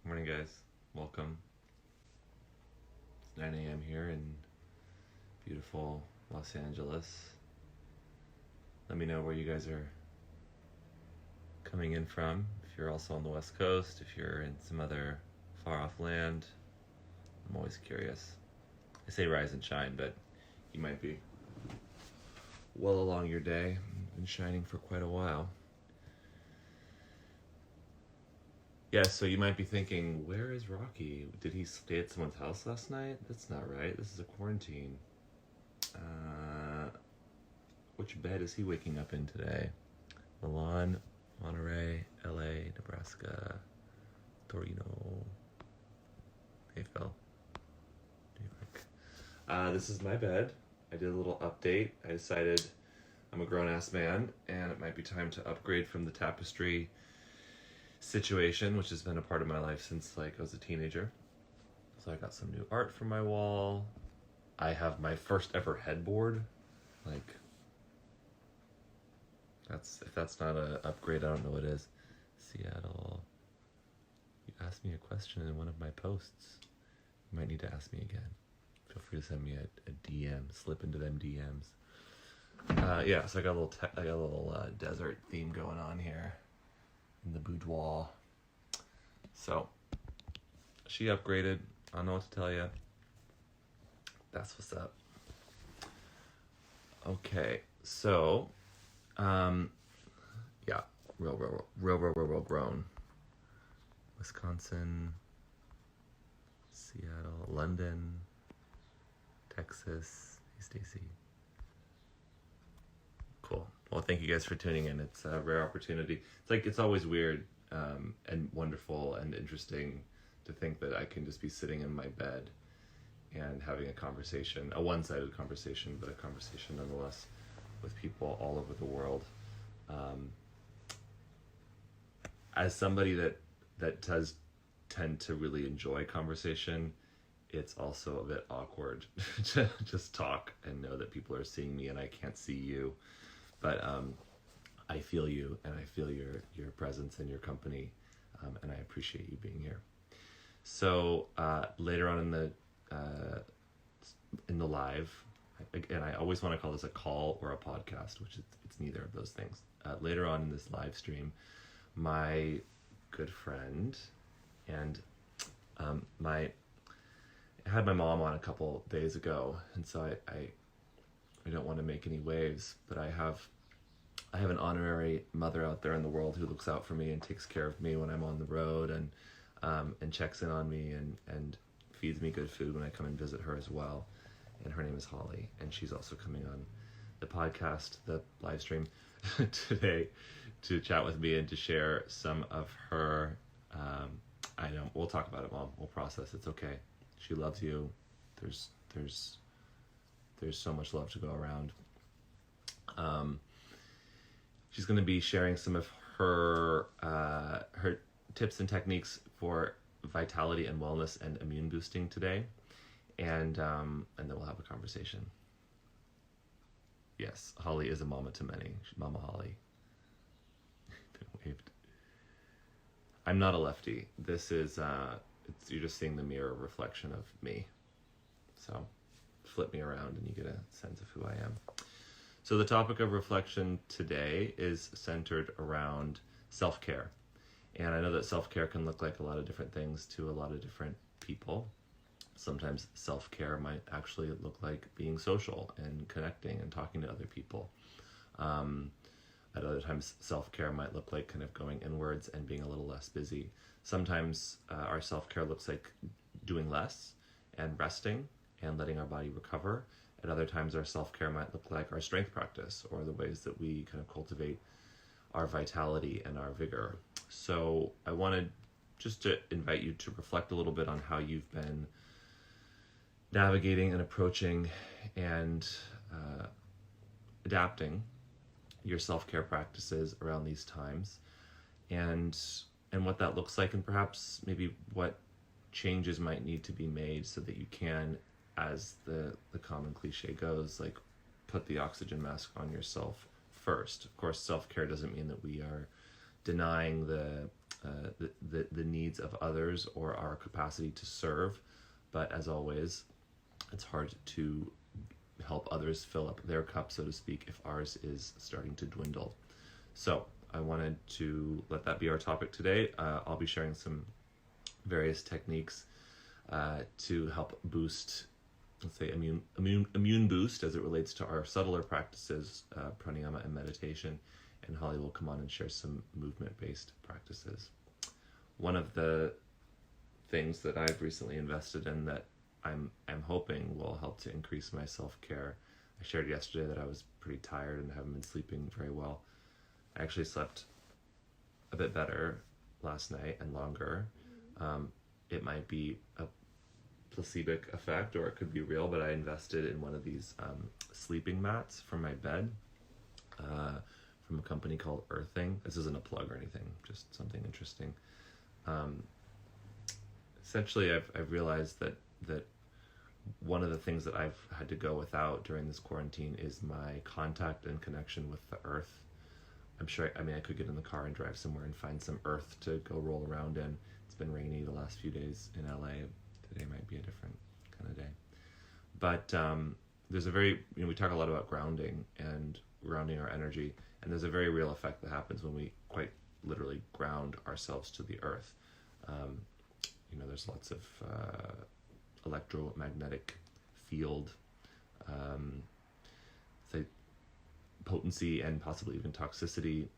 Morning, guys. Welcome. It's 9 a.m. here in beautiful Los Angeles. Let me know where you guys are coming in from. If you're also on the West Coast, if you're in some other far off land, I'm always curious. I say rise and shine, but you might be well along your day. Been shining for quite a while. Yeah, so you might be thinking, where is Rocky? Did he stay at someone's house last night? That's not right. This is a quarantine. Which bed is he waking up in today? Milan, Monterey, LA, Nebraska, Torino, Mayfield, New York. This is my bed. I did a little update. I decided I'm a grown-ass man, and it might be time to upgrade from the tapestry situation, which has been a part of my life since I was a teenager. So I got some new art for my wall. I have my first ever headboard. If that's not an upgrade, I don't know what is. Seattle. You asked me a question in one of my posts. You might need to ask me again. Feel free to send me a DM. Slip into them DMs. So I got a little desert theme going on here in the boudoir. So she upgraded. I don't know what to tell you. That's what's up. Okay, so real grown. Wisconsin, Seattle, London, Texas. Hey, Stacy. Cool. Well, thank you guys for tuning in. It's a rare opportunity. It's always weird and wonderful and interesting to think that I can just be sitting in my bed and having a conversation, a one-sided conversation, but a conversation nonetheless with people all over the world. As somebody that does tend to really enjoy conversation, it's also a bit awkward to just talk and know that people are seeing me and I can't see you. But I feel you, and I feel your presence and your company, and I appreciate you being here. So later on in the live, and I always want to call this a call or a podcast, which it's neither of those things. Later on in this live stream, my good friend and I had my mom on a couple days ago, and so I don't want to make any waves, but I have an honorary mother out there in the world who looks out for me and takes care of me when I'm on the road and checks in on me and feeds me good food when I come and visit her as well. And her name is Hawley, and she's also coming on the podcast, the live stream today to chat with me and to share some of her. I know we'll talk about it, Mom. We'll process. It's okay. She loves you. There's so much love to go around. She's going to be sharing some of her tips and techniques for vitality and wellness and immune boosting today, and then we'll have a conversation. Yes, Hawley is a mama to many. She's Mama Hawley. Waved. I'm not a lefty. This is you're just seeing the mirror reflection of me. So flip me around and you get a sense of who I am. So the topic of reflection today is centered around self-care. And I know that self-care can look like a lot of different things to a lot of different people. Sometimes self-care might actually look like being social and connecting and talking to other people. At other times, self-care might look like kind of going inwards and being a little less busy. Sometimes our self-care looks like doing less and resting and letting our body recover. At other times, our self-care might look like our strength practice or the ways that we kind of cultivate our vitality and our vigor. So I wanted just to invite you to reflect a little bit on how you've been navigating and approaching and adapting your self-care practices around these times, and what that looks like, and perhaps maybe what changes might need to be made so that you can, as the common cliche goes, put the oxygen mask on yourself first. Of course, self-care doesn't mean that we are denying the the needs of others or our capacity to serve. But as always, it's hard to help others fill up their cup, so to speak, if ours is starting to dwindle. So I wanted to let that be our topic today. I'll be sharing some various techniques to help boost, let's say, immune boost as it relates to our subtler practices, pranayama and meditation. And Hawley will come on and share some movement-based practices. One of the things that I've recently invested in that I'm hoping will help to increase my self-care. I shared yesterday that I was pretty tired and haven't been sleeping very well. I actually slept a bit better last night and longer. It might be a placebo effect or it could be real, but I invested in one of these sleeping mats for my bed from a company called Earthing. This isn't a plug or anything, just something interesting. Essentially, I've realized that one of the things that I've had to go without during this quarantine is my contact and connection with the earth. I'm sure, I could get in the car and drive somewhere and find some earth to go roll around in. It's been rainy the last few days in LA. Today might be a different kind of day. But there's a very, we talk a lot about grounding and grounding our energy, and there's a very real effect that happens when we quite literally ground ourselves to the earth. There's lots of electromagnetic field, say, potency and possibly even toxicity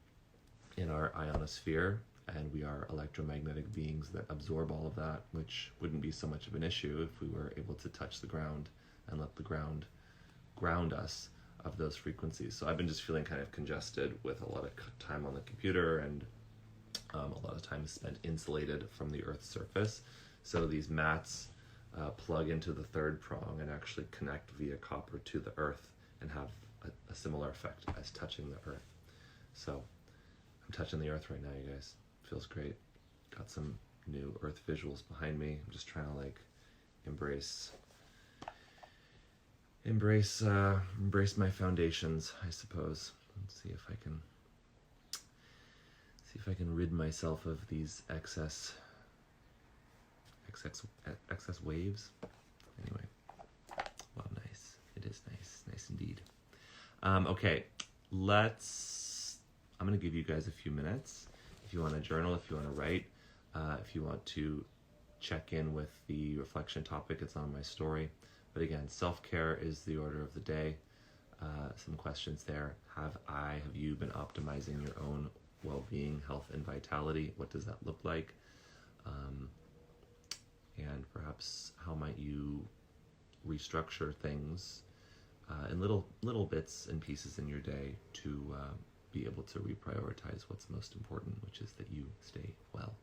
in our ionosphere, and we are electromagnetic beings that absorb all of that, which wouldn't be so much of an issue if we were able to touch the ground and let the ground ground us of those frequencies. So I've been just feeling kind of congested with a lot of time on the computer and a lot of time spent insulated from the Earth's surface. So these mats plug into the third prong and actually connect via copper to the Earth and have a similar effect as touching the Earth. So I'm touching the Earth right now, you guys. Feels great. Got some new Earth visuals behind me. I'm just trying to embrace my foundations, I suppose. Let's see if I can rid myself of these excess waves. Anyway, well, nice. It is nice indeed. Okay, I'm going to give you guys a few minutes. If you want to journal, if you want to write, if you want to check in with the reflection topic, it's on my story. But again, self-care is the order of the day. Some questions there. Have you been optimizing your own well-being, health, and vitality? What does that look like? And perhaps how might you restructure things in little bits and pieces in your day to be able to reprioritize what's most important, which is that you stay well.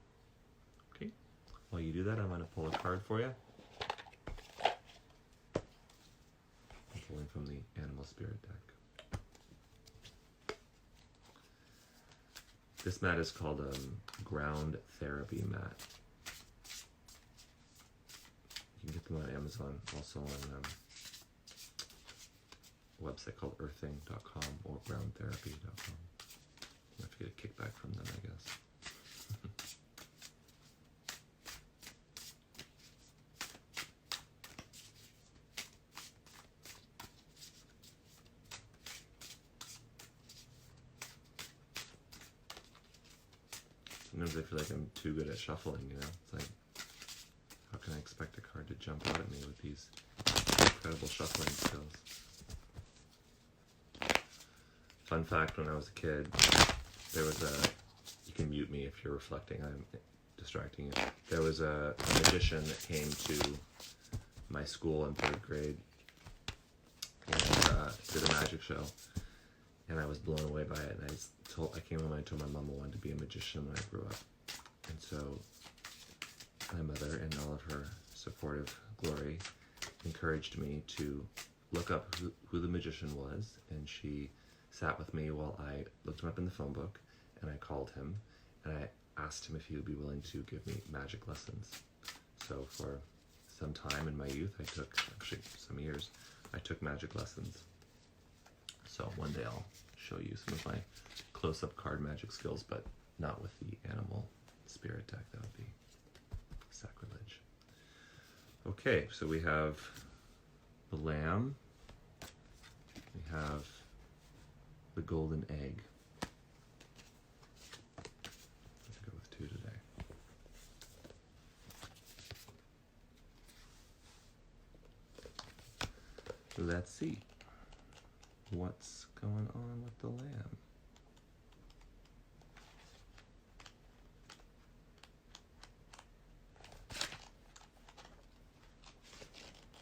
Okay. While you do that, I'm going to pull a card for you. I'm pulling from the Animal Spirit deck. This mat is called a ground therapy mat. You can get them on Amazon, also on a website called earthing.com or groundtherapy.com. You have to get a kickback from them, I guess. Sometimes I feel like I'm too good at shuffling, It's like, how can I expect a card to jump out at me with these incredible shuffling skills? Fun fact, when I was a kid, there was you can mute me if you're reflecting, I'm distracting you. There was a magician that came to my school in 3rd grade and did a magic show. And I was blown away by it. And I came home and I told my mom I wanted to be a magician when I grew up. And so my mother, in all of her supportive glory, encouraged me to look up who the magician was. And she sat with me while I looked him up in the phone book, and I called him, and I asked him if he would be willing to give me magic lessons. So for some time in my youth, some years, I took magic lessons. So one day I'll show you some of my close-up card magic skills, but not with the animal spirit deck. That would be sacrilege. Okay, so we have the lamb. We have the golden egg. Let's go with 2 today. Let's see what's going on with the lamb.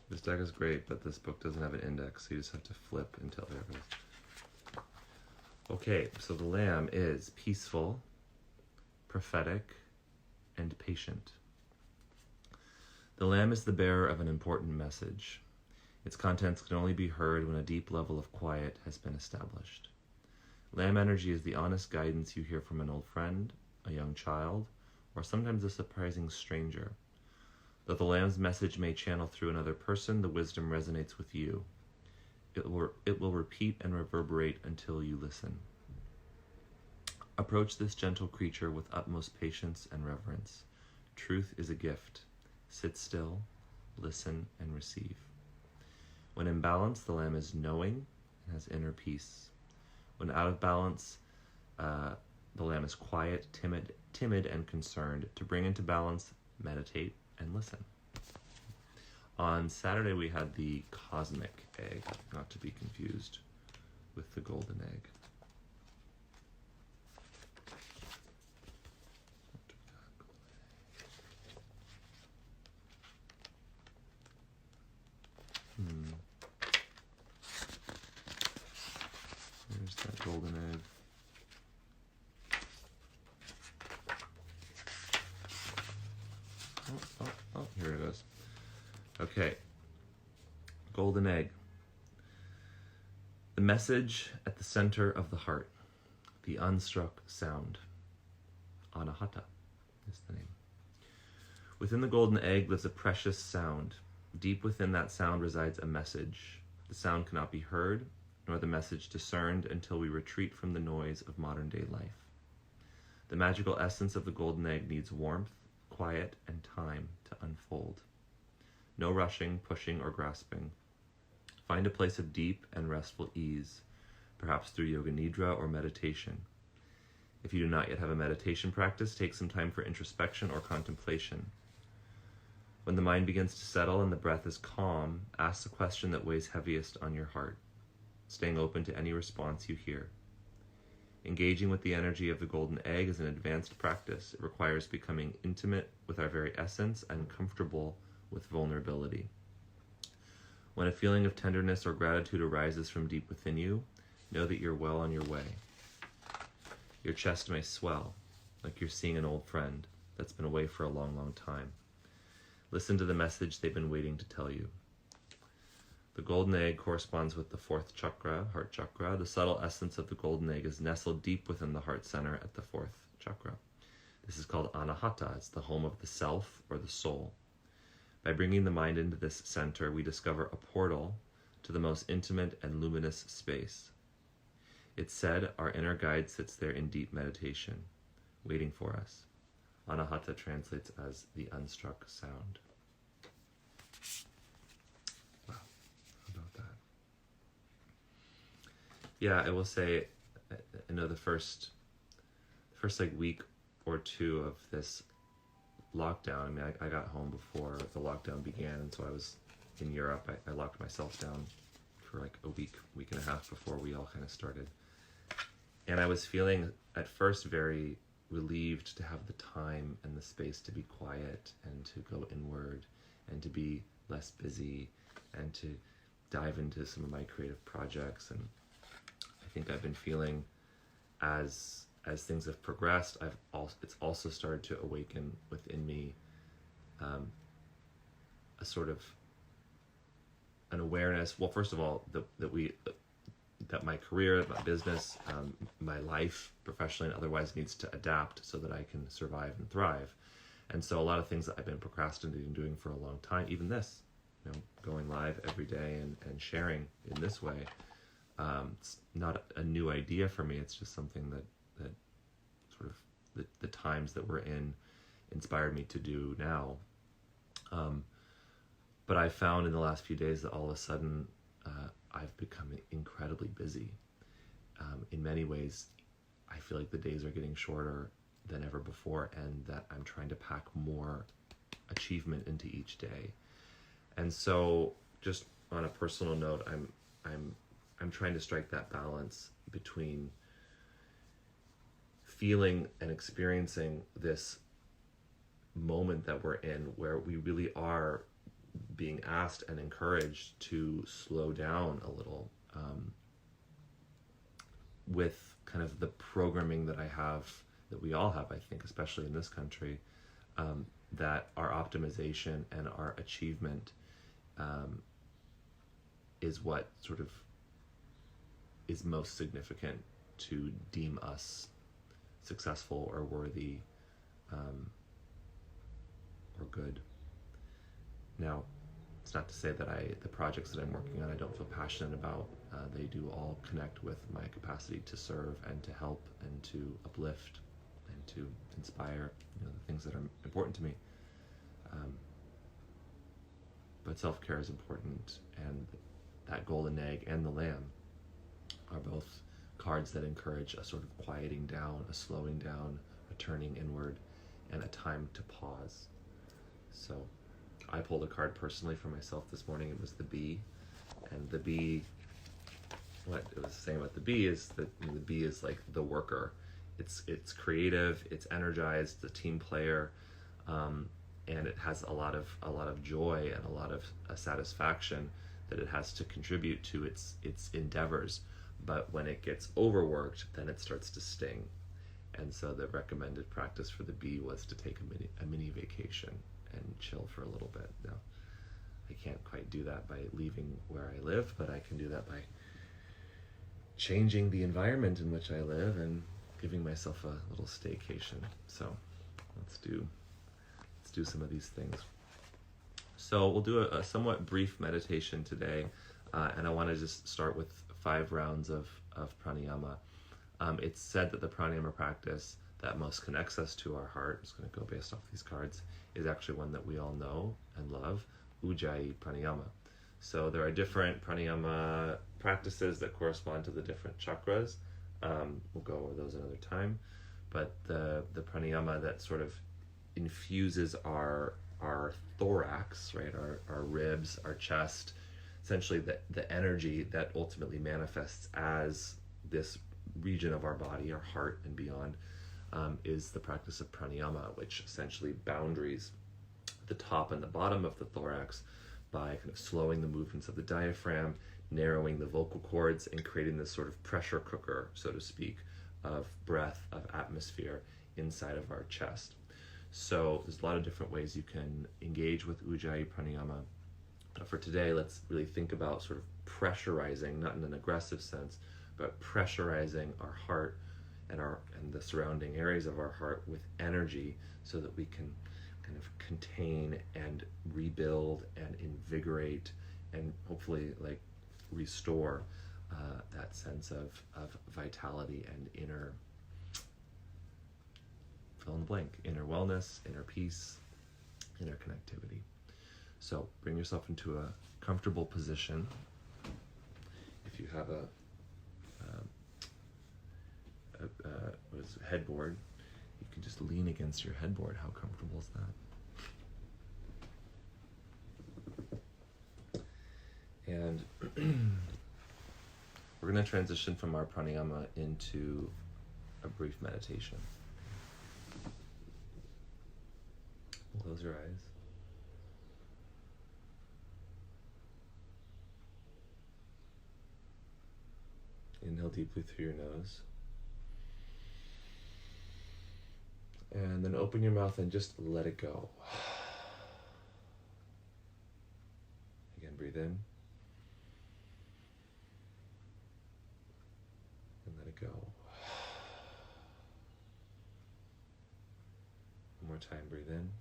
This deck is great, but this book doesn't have an index, so you just have to flip until there it goes. Okay, so the lamb is peaceful, prophetic, and patient. The lamb is the bearer of an important message. Its contents can only be heard when a deep level of quiet has been established. Lamb energy is the honest guidance you hear from an old friend, a young child, or sometimes a surprising stranger. Though the lamb's message may channel through another person, the wisdom resonates with you. It will repeat and reverberate until you listen. Approach this gentle creature with utmost patience and reverence. Truth is a gift. Sit still, listen, and receive. When in balance, the lamb is knowing and has inner peace. When out of balance, the lamb is quiet, timid, and concerned. To bring into balance, meditate and listen. On Saturday, we had the cosmic egg, not to be confused with the golden egg. There's that golden egg. Oh, here it is. Okay. Golden egg. The message at the center of the heart. The unstruck sound. Anahata is the name. Within the golden egg lives a precious sound. Deep within that sound resides a message. The sound cannot be heard, nor the message discerned until we retreat from the noise of modern-day life. The magical essence of the golden egg needs warmth, quiet, and time to unfold. No rushing, pushing, or grasping. Find a place of deep and restful ease, perhaps through yoga nidra or meditation. If you do not yet have a meditation practice, take some time for introspection or contemplation. When the mind begins to settle and the breath is calm, ask the question that weighs heaviest on your heart, staying open to any response you hear. Engaging with the energy of the golden egg is an advanced practice. It requires becoming intimate with our very essence and comfortable with vulnerability. When a feeling of tenderness or gratitude arises from deep within you, know that you're well on your way. Your chest may swell, like you're seeing an old friend that's been away for a long, long time. Listen to the message they've been waiting to tell you. The golden egg corresponds with the 4th chakra, heart chakra. The subtle essence of the golden egg is nestled deep within the heart center at the 4th chakra. This is called Anahata. It's the home of the self or the soul. By bringing the mind into this center, we discover a portal to the most intimate and luminous space. It's said our inner guide sits there in deep meditation, waiting for us. Anahata translates as the unstruck sound. Wow, how about that? Yeah, I will say, I know the first like week or 2 of this lockdown, I mean, I got home before the lockdown began, and so I was in Europe. I locked myself down for like a week and a half before we all kind of started. And I was feeling at first very relieved to have the time and the space to be quiet and to go inward and to be less busy and to dive into some of my creative projects. And I think I've been feeling as things have progressed, it's also started to awaken within me a sort of an awareness. Well, first of all, that my career, my business, my life, professionally and otherwise, needs to adapt so that I can survive and thrive. And so a lot of things that I've been procrastinating and doing for a long time, even this, going live every day and sharing in this way, it's not a new idea for me. It's just something that sort of the times that we're in inspired me to do now. But I found in the last few days that all of a sudden I've become incredibly busy. In many ways, I feel like the days are getting shorter than ever before, and that I'm trying to pack more achievement into each day. And so, just on a personal note, I'm trying to strike that balance between feeling and experiencing this moment that we're in, where we really are being asked and encouraged to slow down a little, with kind of the programming that that we all have, I think, especially in this country, that our optimization and our achievement is what sort of is most significant to deem us successful or worthy, or good. Now, it's not to say that the projects that I'm working on I don't feel passionate about. They do all connect with my capacity to serve and to help and to uplift and to inspire, the things that are important to me. But self-care is important, and that golden egg and the lamb are both cards that encourage a sort of quieting down, a slowing down, a turning inward, and a time to pause. So I pulled a card personally for myself this morning. It was the bee. And the bee, what it was saying about the bee is that the bee is like the worker. It's creative, it's energized, the team player, and it has a lot of joy and a lot of satisfaction that it has to contribute to its endeavors. But when it gets overworked, then it starts to sting. And so the recommended practice for the bee was to take a mini vacation and chill for a little bit. Now, I can't quite do that by leaving where I live, but I can do that by changing the environment in which I live and giving myself a little staycation. So let's do some of these things. So we'll do a somewhat brief meditation today, and I want to just start with 5 rounds of pranayama. It's said that the pranayama practice that most connects us to our heart, I'm just going to go based off these cards, is actually one that we all know and love, Ujjayi pranayama. So there are different pranayama practices that correspond to the different chakras. We'll go over those another time. But the pranayama that sort of infuses our thorax, right, our ribs, our chest, essentially the energy that ultimately manifests as this region of our body, our heart and beyond, is the practice of pranayama, which essentially boundaries the top and the bottom of the thorax by kind of slowing the movements of the diaphragm, narrowing the vocal cords, and creating this sort of pressure cooker, so to speak, of breath, of atmosphere inside of our chest. So there's a lot of different ways you can engage with Ujjayi pranayama. For today, let's really think about sort of pressurizing, not in an aggressive sense, but pressurizing our heart and the surrounding areas of our heart with energy, so that we can kind of contain and rebuild and invigorate and hopefully restore that sense of vitality and inner, fill in the blank, inner wellness, inner peace, inner connectivity. So bring yourself into a comfortable position. If you have a headboard, you can just lean against your headboard. How comfortable is that? And we're going to transition from our pranayama into a brief meditation. Close your eyes. Inhale deeply through your nose. And then open your mouth and just let it go. Again, breathe in. And let it go. One more time, breathe in.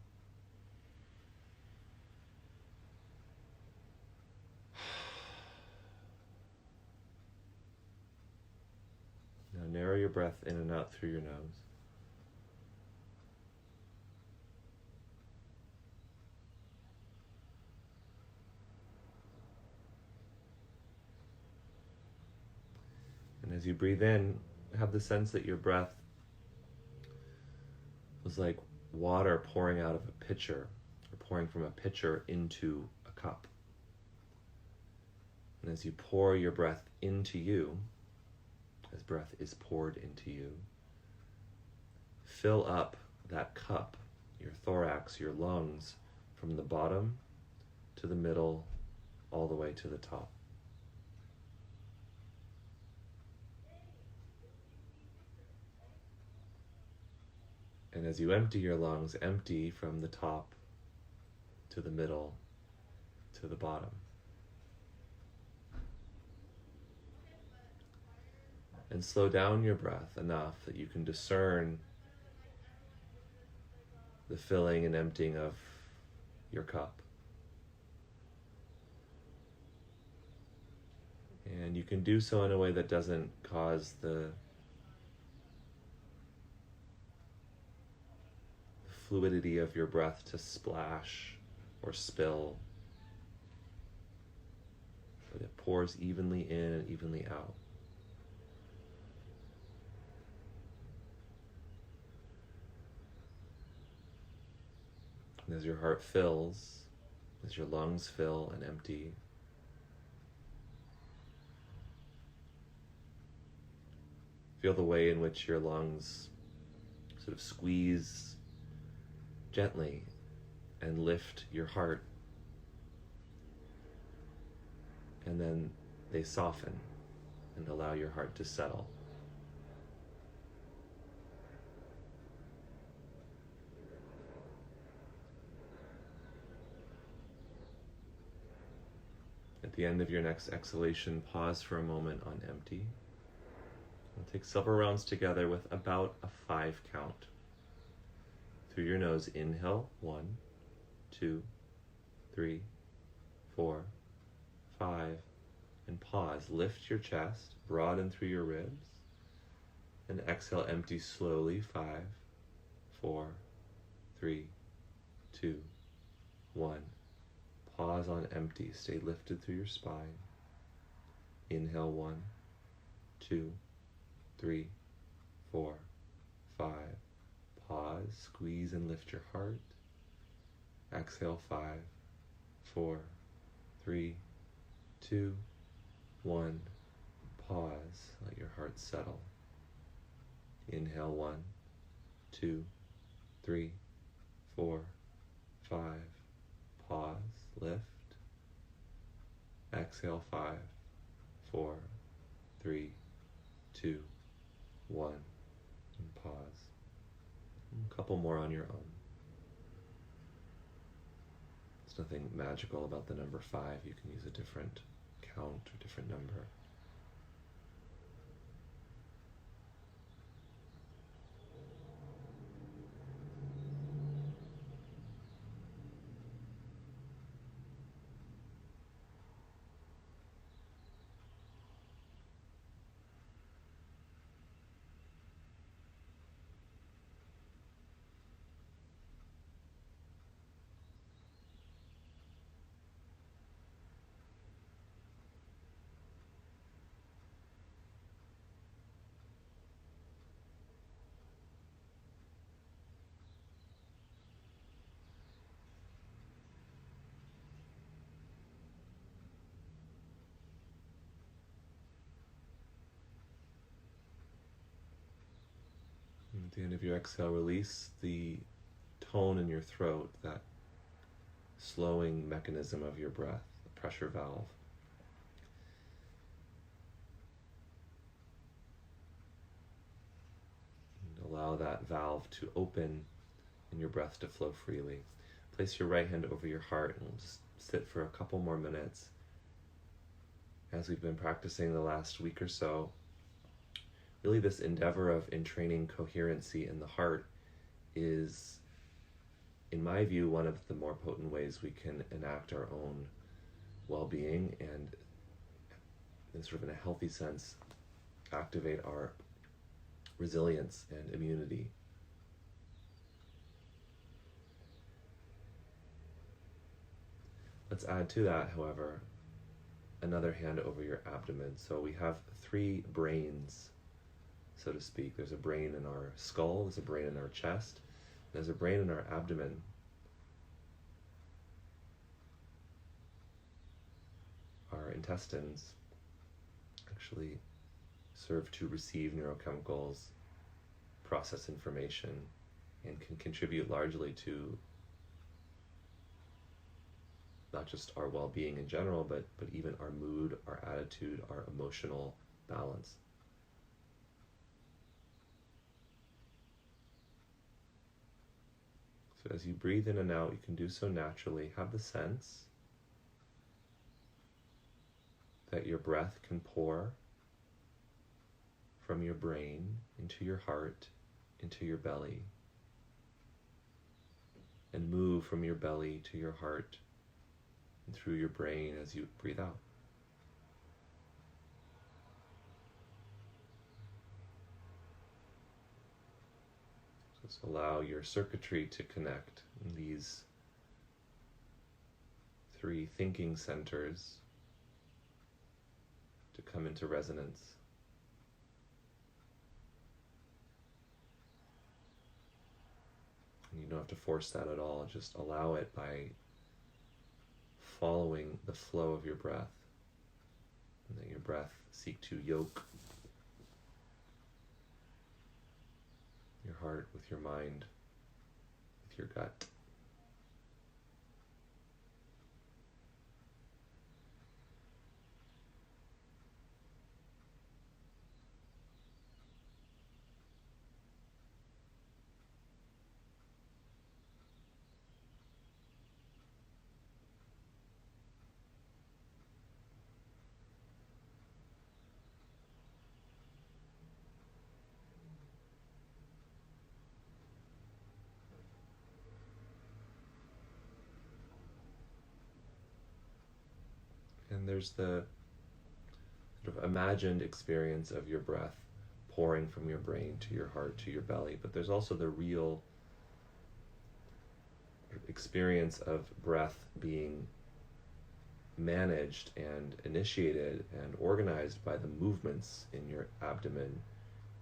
Now narrow your breath in and out through your nose. As you breathe in, have the sense that your breath was like water pouring out of a pitcher, or pouring from a pitcher into a cup. And as you pour your breath into you, as breath is poured into you, fill up that cup, your thorax, your lungs, from the bottom to the middle, all the way to the top. And as you empty your lungs, empty from the top to the middle to the bottom. And slow down your breath enough that you can discern the filling and emptying of your cup. And you can do so in a way that doesn't cause the fluidity of your breath to splash or spill, but it pours evenly in and evenly out. And as your heart fills, as your lungs fill and empty, feel the way in which your lungs sort of squeeze gently and lift your heart, and then they soften and allow your heart to settle. At the end of your next exhalation, pause for a moment on empty. We'll take several rounds together with about a 5 count. Through your nose, inhale, 1, 2, 3, 4, 5, and pause. Lift your chest, broaden through your ribs, and exhale, empty slowly, 5, 4, 3, 2, 1. Pause on empty, stay lifted through your spine. Inhale, 1, 2, 3, 4, 5. Pause, squeeze and lift your heart. Exhale, 5, 4, 3, 2, 1. Pause, let your heart settle. Inhale, 1, 2, 3, 4, 5. Pause, lift. Exhale, 5, 4, 3, 2, 1. And pause. A couple more on your own. There's nothing magical about the number 5. You can use a different count or different number. At the end of your exhale, release the tone in your throat, that slowing mechanism of your breath, the pressure valve. And allow that valve to open and your breath to flow freely. Place your right hand over your heart and just sit for a couple more minutes. As we've been practicing the last week or so, really this endeavor of entraining coherency in the heart is, in my view, one of the more potent ways we can enact our own well-being and, in sort of in a healthy sense, activate our resilience and immunity. Let's add to that, however, another hand over your abdomen. So we have three brains, so to speak. There's a brain in our skull, there's a brain in our chest, there's a brain in our abdomen. Our intestines actually serve to receive neurochemicals, process information, and can contribute largely to not just our well-being in general, but even our mood, our attitude, our emotional balance. So as you breathe in and out, you can do so naturally. Have the sense that your breath can pour from your brain into your heart, into your belly, and move from your belly to your heart and through your brain as you breathe out. Just allow your circuitry to connect in these three thinking centers to come into resonance. And you don't have to force that at all, just allow it by following the flow of your breath. And let your breath seek to yoke your heart with your mind, with your gut. And there's the sort of imagined experience of your breath pouring from your brain to your heart, to your belly, but there's also the real experience of breath being managed and initiated and organized by the movements in your abdomen,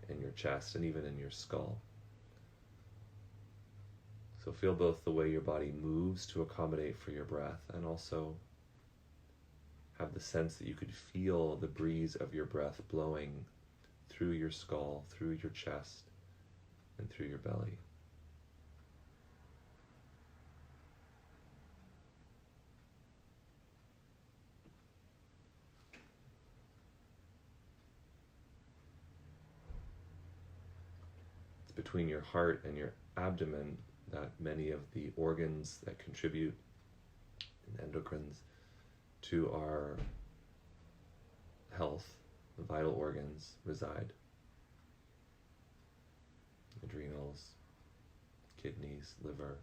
in your chest, and even in your skull. So feel both the way your body moves to accommodate for your breath, and also have the sense that you could feel the breeze of your breath blowing through your skull, through your chest, and through your belly. It's between your heart and your abdomen that many of the organs that contribute, and endocrines, to our health, the vital organs, reside. Adrenals, kidneys, liver.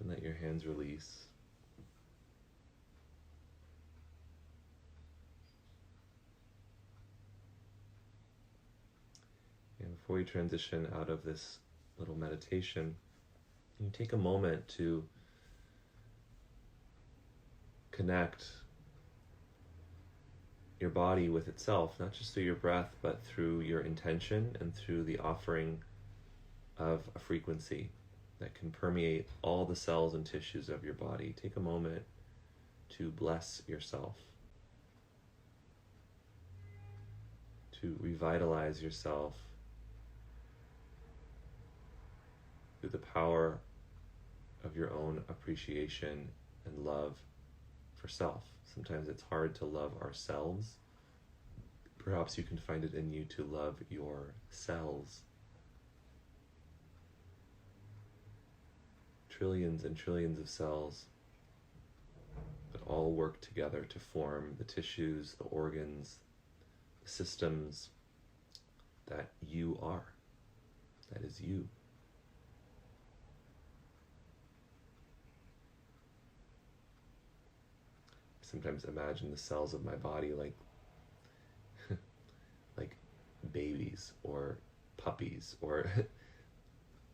You can let your hands release. And before we transition out of this little meditation, you take a moment to connect your body with itself, not just through your breath, but through your intention and through the offering of a frequency that can permeate all the cells and tissues of your body. Take a moment to bless yourself, to revitalize yourself through the power of your own appreciation and love for self. Sometimes it's hard to love ourselves. Perhaps you can find it in you to love your cells. Trillions and trillions of cells that all work together to form the tissues, the organs, the systems that you are. That is you. sometimes imagine the cells of my body like like babies or puppies, or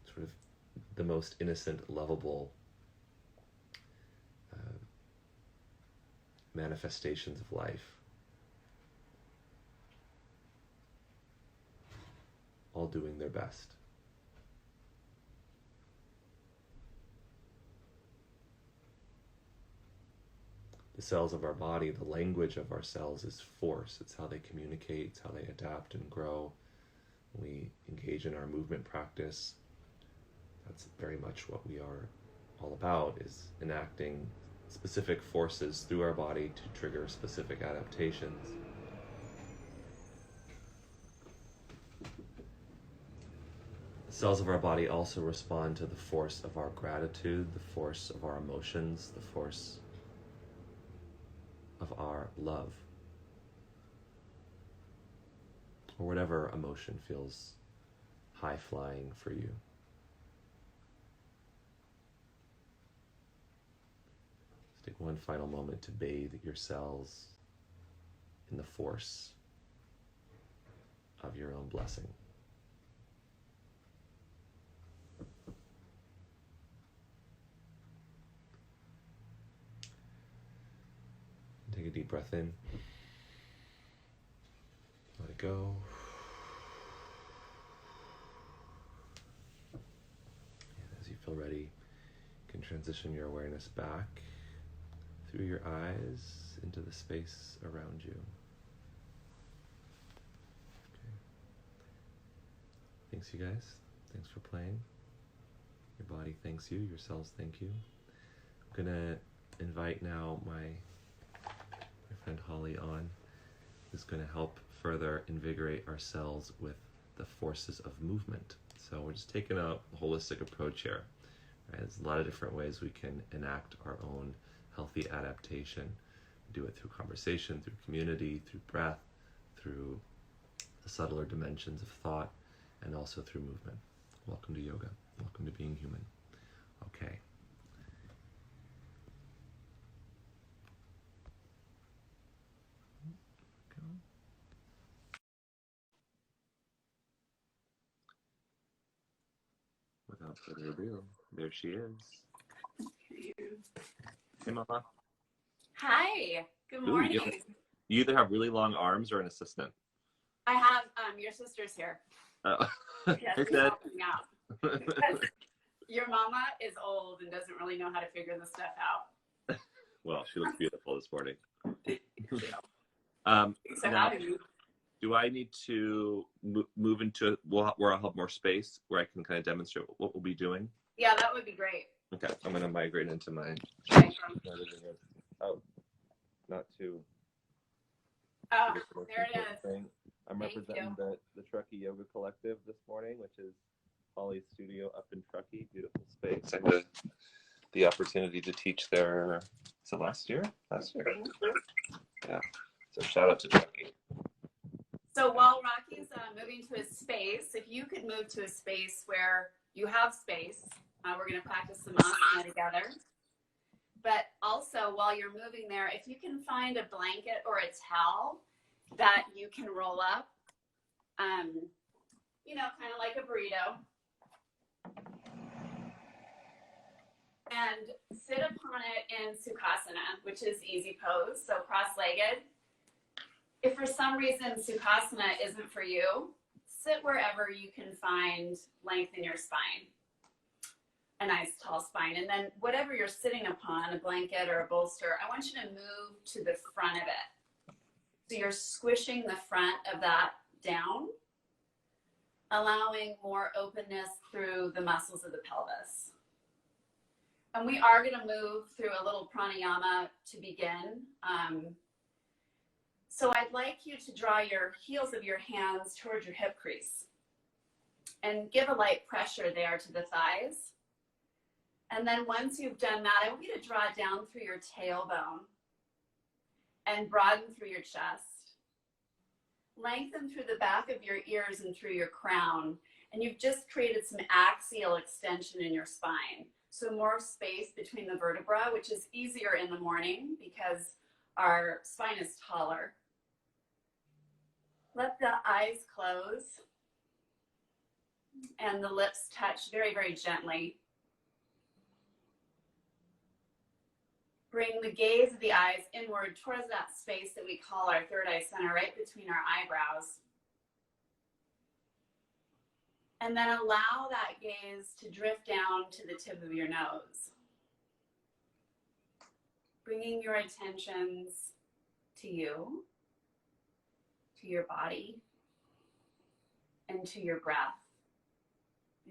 sort of the most innocent, lovable manifestations of life, all doing their best. The cells of our body, the language of our cells is force. It's how they communicate, it's how they adapt and grow. When we engage in our movement practice, that's very much what we are all about, is enacting specific forces through our body to trigger specific adaptations. The cells of our body also respond to the force of our gratitude, the force of our emotions, the force of our love, or whatever emotion feels high-flying for you. Let's take one final moment to bathe your cells in the force of your own blessing. Take a deep breath in. Let it go. And as you feel ready, you can transition your awareness back through your eyes into the space around you. Okay. Thanks, you guys. Thanks for playing. Your body thanks you. Your cells thank you. I'm going to invite now my friend Hawley on, who's going to help further invigorate our cells with the forces of movement. So we're just taking a holistic approach here. Right? There's a lot of different ways we can enact our own healthy adaptation. We do it through conversation, through community, through breath, through the subtler dimensions of thought, and also through movement. Welcome to yoga. Welcome to being human. Okay. Without further ado, there she is. Hey, Mama. Hi. Good morning. Ooh, you either have really long arms or an assistant. I have your sister's here. Oh. Yes, she's helping out. Because your mama is old and doesn't really know how to figure this stuff out. Well, she looks beautiful this morning. So now, do I need to move into where I'll have more space, where I can kind of demonstrate what we'll be doing? Yeah, that would be great. Okay, I'm going to migrate into my... Oh, not too... Oh, there it is. Thing. I'm representing the Truckee Yoga Collective this morning, which is Hawley's studio up in Truckee. Beautiful space. I had the opportunity to teach there, is it last year? Last year. Yeah. So shout out to Truckee. So while Rocky's moving to a space, if you could move to a space where you have space, we're going to practice some asana together. But also, while you're moving there, if you can find a blanket or a towel that you can roll up, you know, kind of like a burrito, and sit upon it in Sukhasana, which is easy pose, so cross-legged. If for some reason Sukhasana isn't for you, sit wherever you can find length in your spine. A nice tall spine. And then whatever you're sitting upon, a blanket or a bolster, I want you to move to the front of it. So you're squishing the front of that down, allowing more openness through the muscles of the pelvis. And we are going to move through a little pranayama to begin. So I'd like you to draw your heels of your hands towards your hip crease and give a light pressure there to the thighs. And then once you've done that, I want you to draw it down through your tailbone and broaden through your chest. Lengthen through the back of your ears and through your crown. And you've just created some axial extension in your spine. So more space between the vertebra, which is easier in the morning because our spine is taller. Let the eyes close and the lips touch very, very gently. Bring the gaze of the eyes inward towards that space that we call our third eye center, right between our eyebrows. And then allow that gaze to drift down to the tip of your nose. Bringing your attentions to you, to your body, and to your breath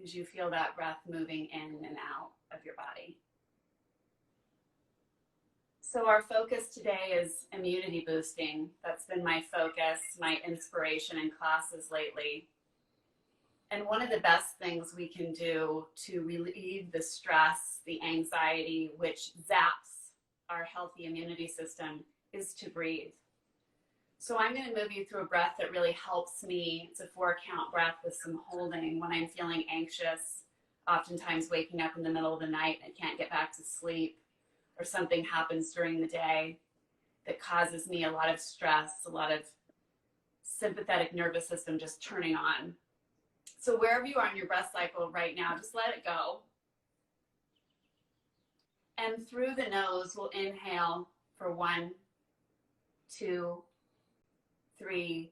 as you feel that breath moving in and out of your body. So our focus today is immunity boosting. That's been my focus, my inspiration in classes lately. And one of the best things we can do to relieve the stress, the anxiety, which zaps our healthy immunity system, is to breathe. So I'm going to move you through a breath that really helps me. It's a 4-count breath with some holding when I'm feeling anxious, oftentimes waking up in the middle of the night and I can't get back to sleep, or something happens during the day that causes me a lot of stress, a lot of sympathetic nervous system just turning on. So wherever you are in your breath cycle right now, just let it go. And through the nose, we'll inhale for 1, 2, 3,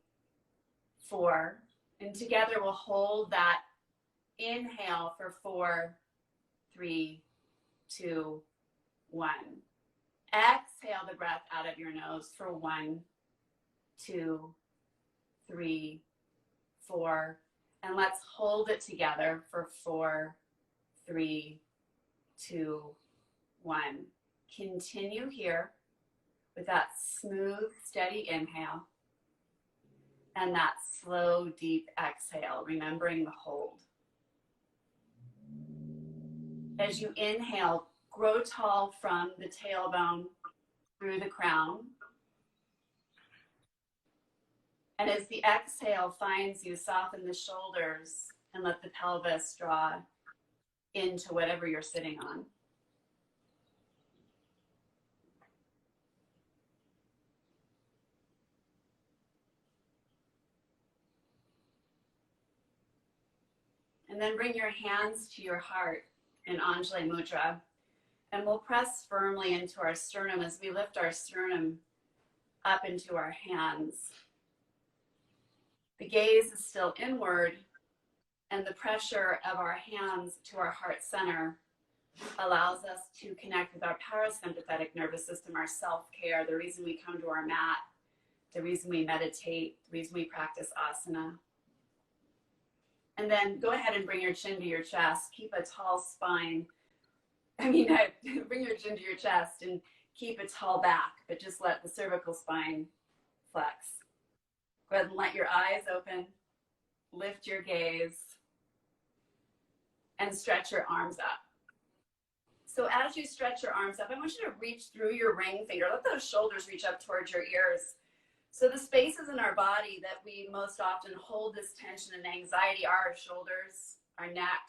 4. And together we'll hold that inhale for 4, 3, 2, 1. Exhale the breath out of your nose for 1, 2, 3, 4. And let's hold it together for 4, 3, 2, 1. Continue here with that smooth, steady inhale and that slow, deep exhale, remembering the hold. As you inhale, grow tall from the tailbone through the crown. And as the exhale finds you, soften the shoulders and let the pelvis draw into whatever you're sitting on. And then bring your hands to your heart in Anjali Mudra. And we'll press firmly into our sternum as we lift our sternum up into our hands. The gaze is still inward, and the pressure of our hands to our heart center allows us to connect with our parasympathetic nervous system, our self-care, the reason we come to our mat, the reason we meditate, the reason we practice asana. And then go ahead and bring your chin to your chest. Keep a tall spine. Bring your chin to your chest and keep a tall back, but just let the cervical spine flex. Go ahead and let your eyes open. Lift your gaze and stretch your arms up. So as you stretch your arms up, I want you to reach through your ring finger. Let those shoulders reach up towards your ears. So the spaces in our body that we most often hold this tension and anxiety are our shoulders, our neck,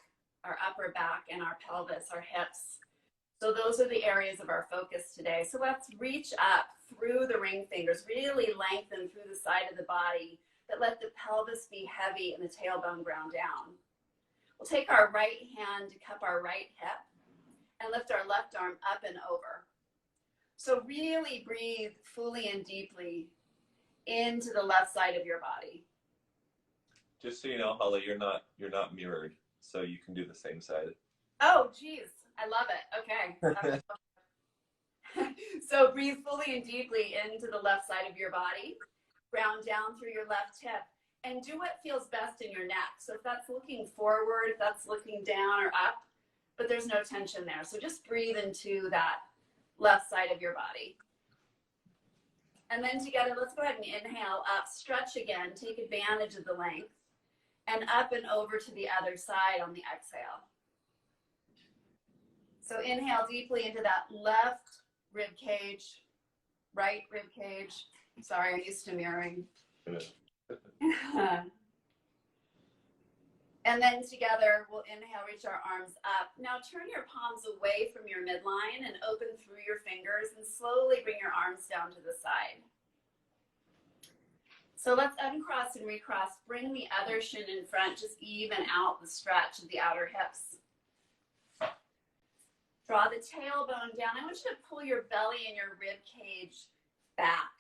our upper back, and our pelvis, our hips. So those are the areas of our focus today. So let's reach up through the ring fingers, really lengthen through the side of the body, but let the pelvis be heavy and the tailbone ground down. We'll take our right hand to cup our right hip and lift our left arm up and over. So really breathe fully and deeply into the left side of your body. Just so you know, Hawley, you're not mirrored, so you can do the same side. Oh, geez. I love it. Okay. So breathe fully and deeply into the left side of your body. Ground down through your left hip. And do what feels best in your neck. So if that's looking forward, if that's looking down or up, but there's no tension there. So just breathe into that left side of your body. And then together, let's go ahead and inhale up, stretch again, take advantage of the length, and up and over to the other side on the exhale. So inhale deeply into that left rib cage, right rib cage. Sorry, I'm used to mirroring. And And then together, we'll inhale, reach our arms up. Now turn your palms away from your midline and open through your fingers and slowly bring your arms down to the side. So let's uncross and recross. Bring the other shin in front, just even out the stretch of the outer hips. Draw the tailbone down. I want you to pull your belly and your rib cage back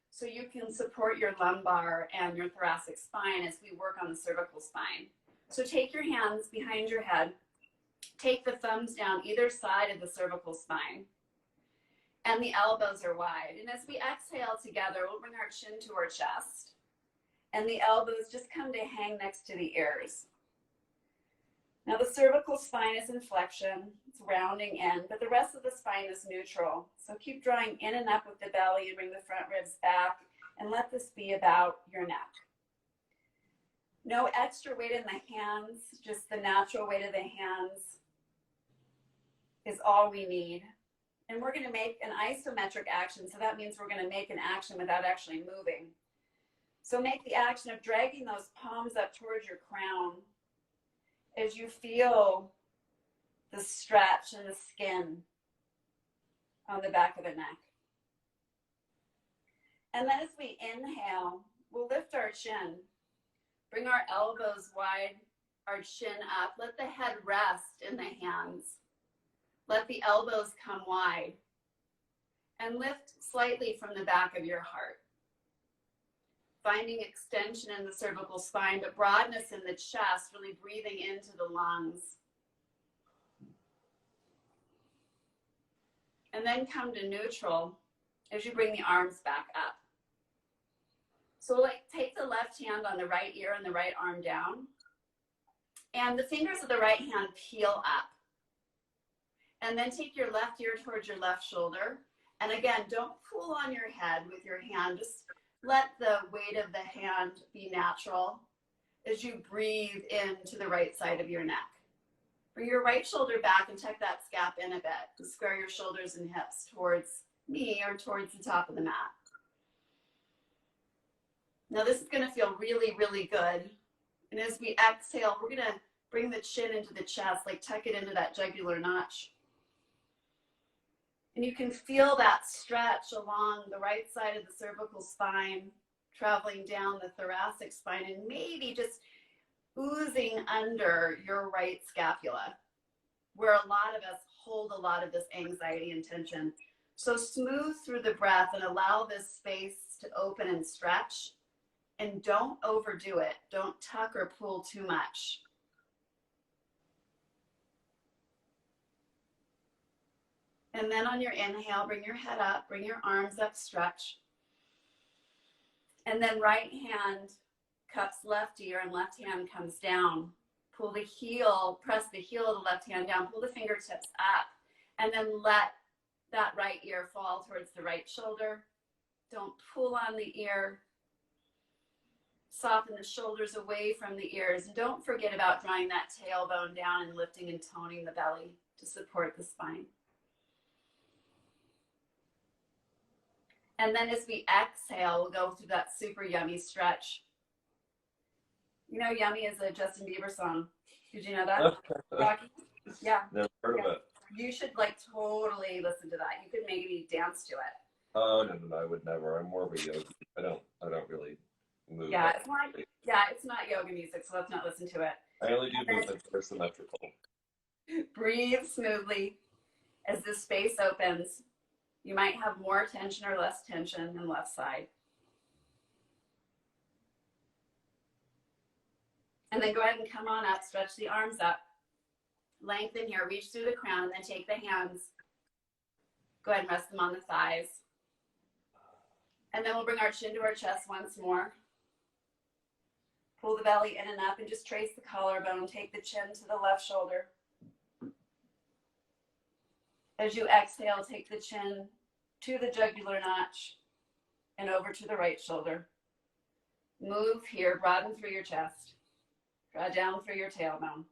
so you can support your lumbar and your thoracic spine as we work on the cervical spine. So take your hands behind your head. Take the thumbs down either side of the cervical spine. And the elbows are wide. And as we exhale together, we'll bring our chin to our chest. And the elbows just come to hang next to the ears. Now the cervical spine is in flexion, it's rounding in, but the rest of the spine is neutral. So keep drawing in and up with the belly and bring the front ribs back and let this be about your neck. No extra weight in the hands, just the natural weight of the hands is all we need. And we're going to make an isometric action, so that means we're going to make an action without actually moving. So make the action of dragging those palms up towards your crown as you feel the stretch and the skin on the back of the neck. And then as we inhale, we'll lift our chin, bring our elbows wide, our chin up, let the head rest in the hands. Let the elbows come wide and lift slightly from the back of your heart. Finding extension in the cervical spine, but broadness in the chest, really breathing into the lungs. And then come to neutral as you bring the arms back up. So take the left hand on the right ear and the right arm down. And the fingers of the right hand peel up. And then take your left ear towards your left shoulder. And again, don't pull on your head with your hand. Just let the weight of the hand be natural as you breathe into the right side of your neck. Bring your right shoulder back and tuck that scap in a bit to square your shoulders and hips towards me or towards the top of the mat. Now this is going to feel really, really good. And as we exhale, we're going to bring the chin into the chest, like tuck it into that jugular notch. And you can feel that stretch along the right side of the cervical spine, traveling down the thoracic spine, and maybe just oozing under your right scapula, where a lot of us hold a lot of this anxiety and tension. So smooth through the breath and allow this space to open and stretch. And don't overdo it. Don't tuck or pull too much. And then on your inhale, bring your head up, bring your arms up, stretch. And then right hand cups left ear and left hand comes down. Pull the heel, press the heel of the left hand down, pull the fingertips up, and then let that right ear fall towards the right shoulder. Don't pull on the ear. Soften the shoulders away from the ears. And don't forget about drawing that tailbone down and lifting and toning the belly to support the spine. And then as we exhale, we'll go through that super yummy stretch. You know, Yummy is a Justin Bieber song. Did you know that? Rocky? Yeah. Never heard of it. You should totally listen to that. You could maybe dance to it. Oh, no, I would never. I'm more of a yogi. I don't really move. Yeah, it's not yoga music, so let's not listen to it. I only do movements that are symmetrical. Breathe smoothly as the space opens. You might have more tension or less tension in the left side. And then go ahead and come on up, stretch the arms up. Lengthen here, reach through the crown, and then take the hands. Go ahead and rest them on the thighs. And then we'll bring our chin to our chest once more. Pull the belly in and up and just trace the collarbone. Take the chin to the left shoulder. As you exhale, take the chin to the jugular notch and over to the right shoulder. Move here, broaden through your chest. Draw down through your tailbone.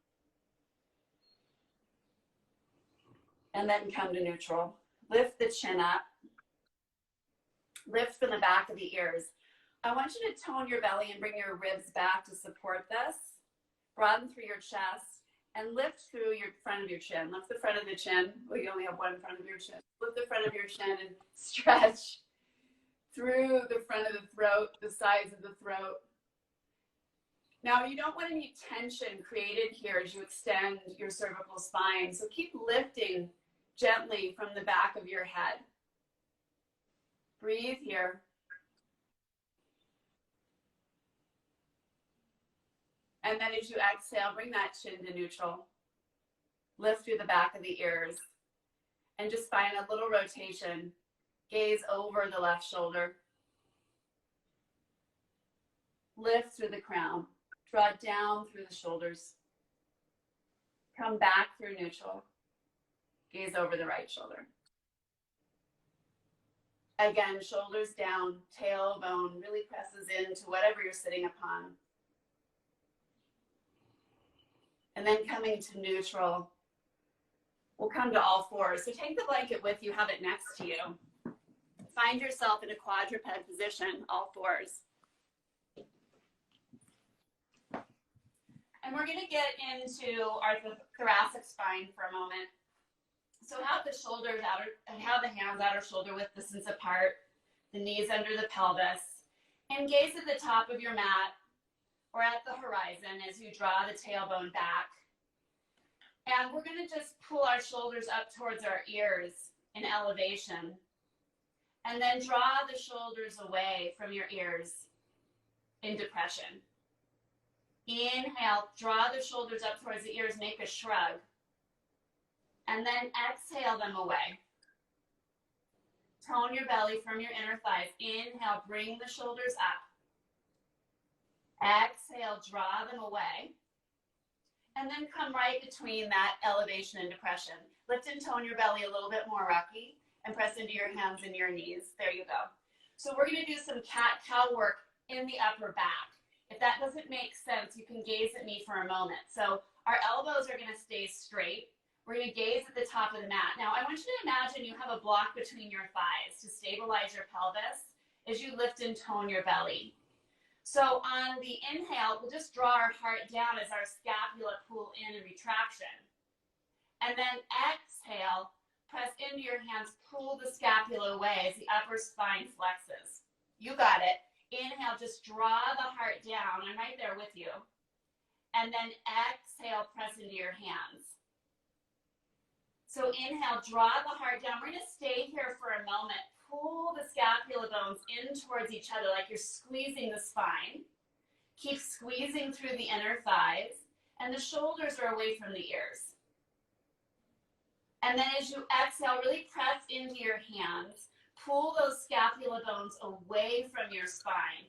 And then come to neutral. Lift the chin up. Lift from the back of the ears. I want you to tone your belly and bring your ribs back to support this. Broaden through your chest and lift through your front of your chin. Lift the front of the chin. Well, you only have one front of your chin. Lift the front of your chin and stretch through the front of the throat, the sides of the throat. Now, you don't want any tension created here as you extend your cervical spine. So keep lifting gently from the back of your head. Breathe here. And then as you exhale, bring that chin to neutral. Lift through the back of the ears. And just find a little rotation. Gaze over the left shoulder. Lift through the crown. Draw down through the shoulders. Come back through neutral. Gaze over the right shoulder. Again, shoulders down, tailbone really presses into whatever you're sitting upon. And then coming to neutral, we'll come to all fours. So take the blanket with you, have it next to you. Find yourself in a quadruped position, all fours. And we're going to get into our thoracic spine for a moment. So have the shoulders out, have the hands outer shoulder width distance apart, the knees under the pelvis, and gaze at the top of your mat or at the horizon as you draw the tailbone back. And we're going to just pull our shoulders up towards our ears in elevation. And then draw the shoulders away from your ears in depression. Inhale, draw the shoulders up towards the ears, make a shrug. And then exhale them away. Tone your belly from your inner thighs. Inhale, bring the shoulders up. Exhale, draw them away. And then come right between that elevation and depression. Lift and tone your belly a little bit more, Rocky, and press into your hands and your knees. There you go. So we're going to do some cat-cow work in the upper back. If that doesn't make sense, you can gaze at me for a moment. So our elbows are going to stay straight. We're going to gaze at the top of the mat. Now, I want you to imagine you have a block between your thighs to stabilize your pelvis as you lift and tone your belly. So on the inhale, we'll just draw our heart down as our scapula pull in retraction. And then exhale, press into your hands, pull the scapula away as the upper spine flexes. You got it. Inhale, just draw the heart down. I'm right there with you. And then exhale, press into your hands. So inhale, draw the heart down. We're going to stay here for a moment. Pull the scapula bones in towards each other like you're squeezing the spine. Keep squeezing through the inner thighs. And the shoulders are away from the ears. And then as you exhale, really press into your hands. Pull those scapula bones away from your spine.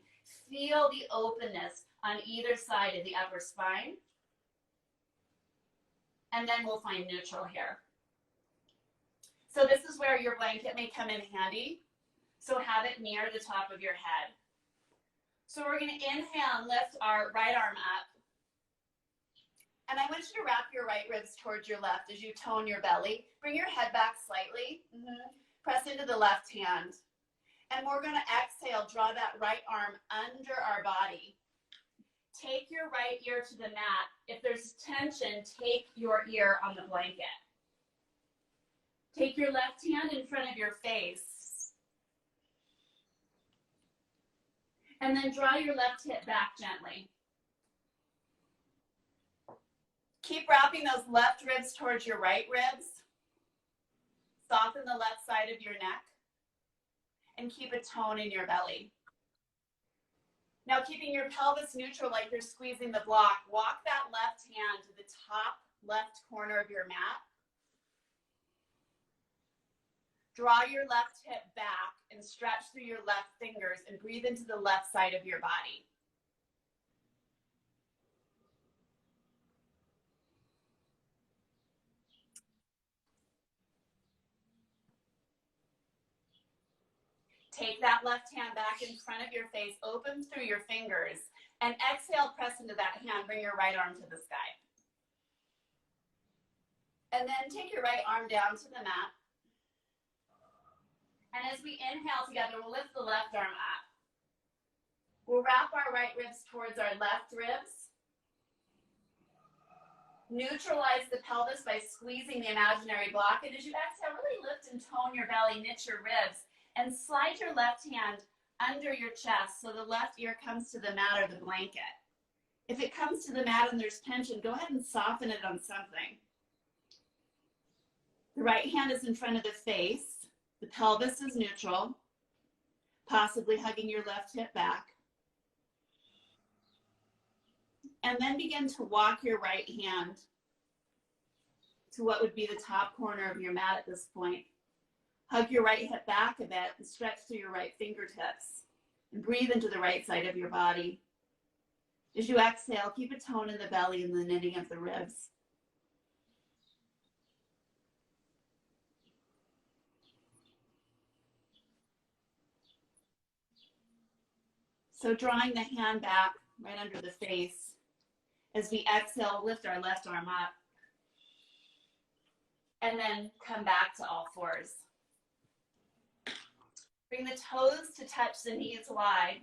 Feel the openness on either side of the upper spine. And then we'll find neutral here. So this is where your blanket may come in handy. So have it near the top of your head. So we're going to inhale and lift our right arm up. And I want you to wrap your right ribs towards your left as you tone your belly. Bring your head back slightly. Press into the left hand. And we're going to exhale, draw that right arm under our body. Take your right ear to the mat. If there's tension, take your ear on the blanket. Take your left hand in front of your face. And then draw your left hip back gently. Keep wrapping those left ribs towards your right ribs. Soften the left side of your neck. And keep a tone in your belly. Now keeping your pelvis neutral like you're squeezing the block, walk that left hand to the top left corner of your mat. Draw your left hip back and stretch through your left fingers and breathe into the left side of your body. Take that left hand back in front of your face, open through your fingers, and exhale, press into that hand, bring your right arm to the sky. And then take your right arm down to the mat. And as we inhale together, we'll lift the left arm up. We'll wrap our right ribs towards our left ribs. Neutralize the pelvis by squeezing the imaginary block. And as you exhale, really lift and tone your belly, knit your ribs, and slide your left hand under your chest so the left ear comes to the mat or the blanket. If it comes to the mat and there's tension, go ahead and soften it on something. The right hand is in front of the face. The pelvis is neutral, possibly hugging your left hip back. And then begin to walk your right hand to what would be the top corner of your mat at this point. Hug your right hip back a bit and stretch through your right fingertips. And breathe into the right side of your body. As you exhale, keep a tone in the belly and the knitting of the ribs. So drawing the hand back right under the face. As we exhale, lift our left arm up. And then come back to all fours. Bring the toes to touch the knees wide.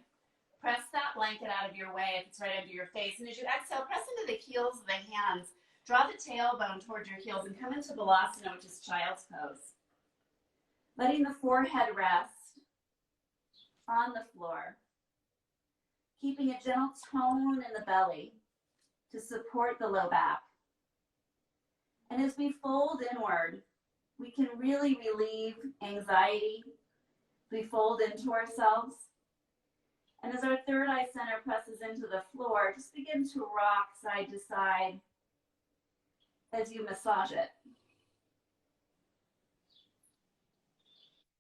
Press that blanket out of your way if it's right under your face. And as you exhale, press into the heels of the hands. Draw the tailbone towards your heels and come into Balasana, which is child's pose. Letting the forehead rest on the floor. Keeping a gentle tone in the belly to support the low back. And as we fold inward, we can really relieve anxiety. We fold into ourselves. And as our third eye center presses into the floor, just begin to rock side to side as you massage it.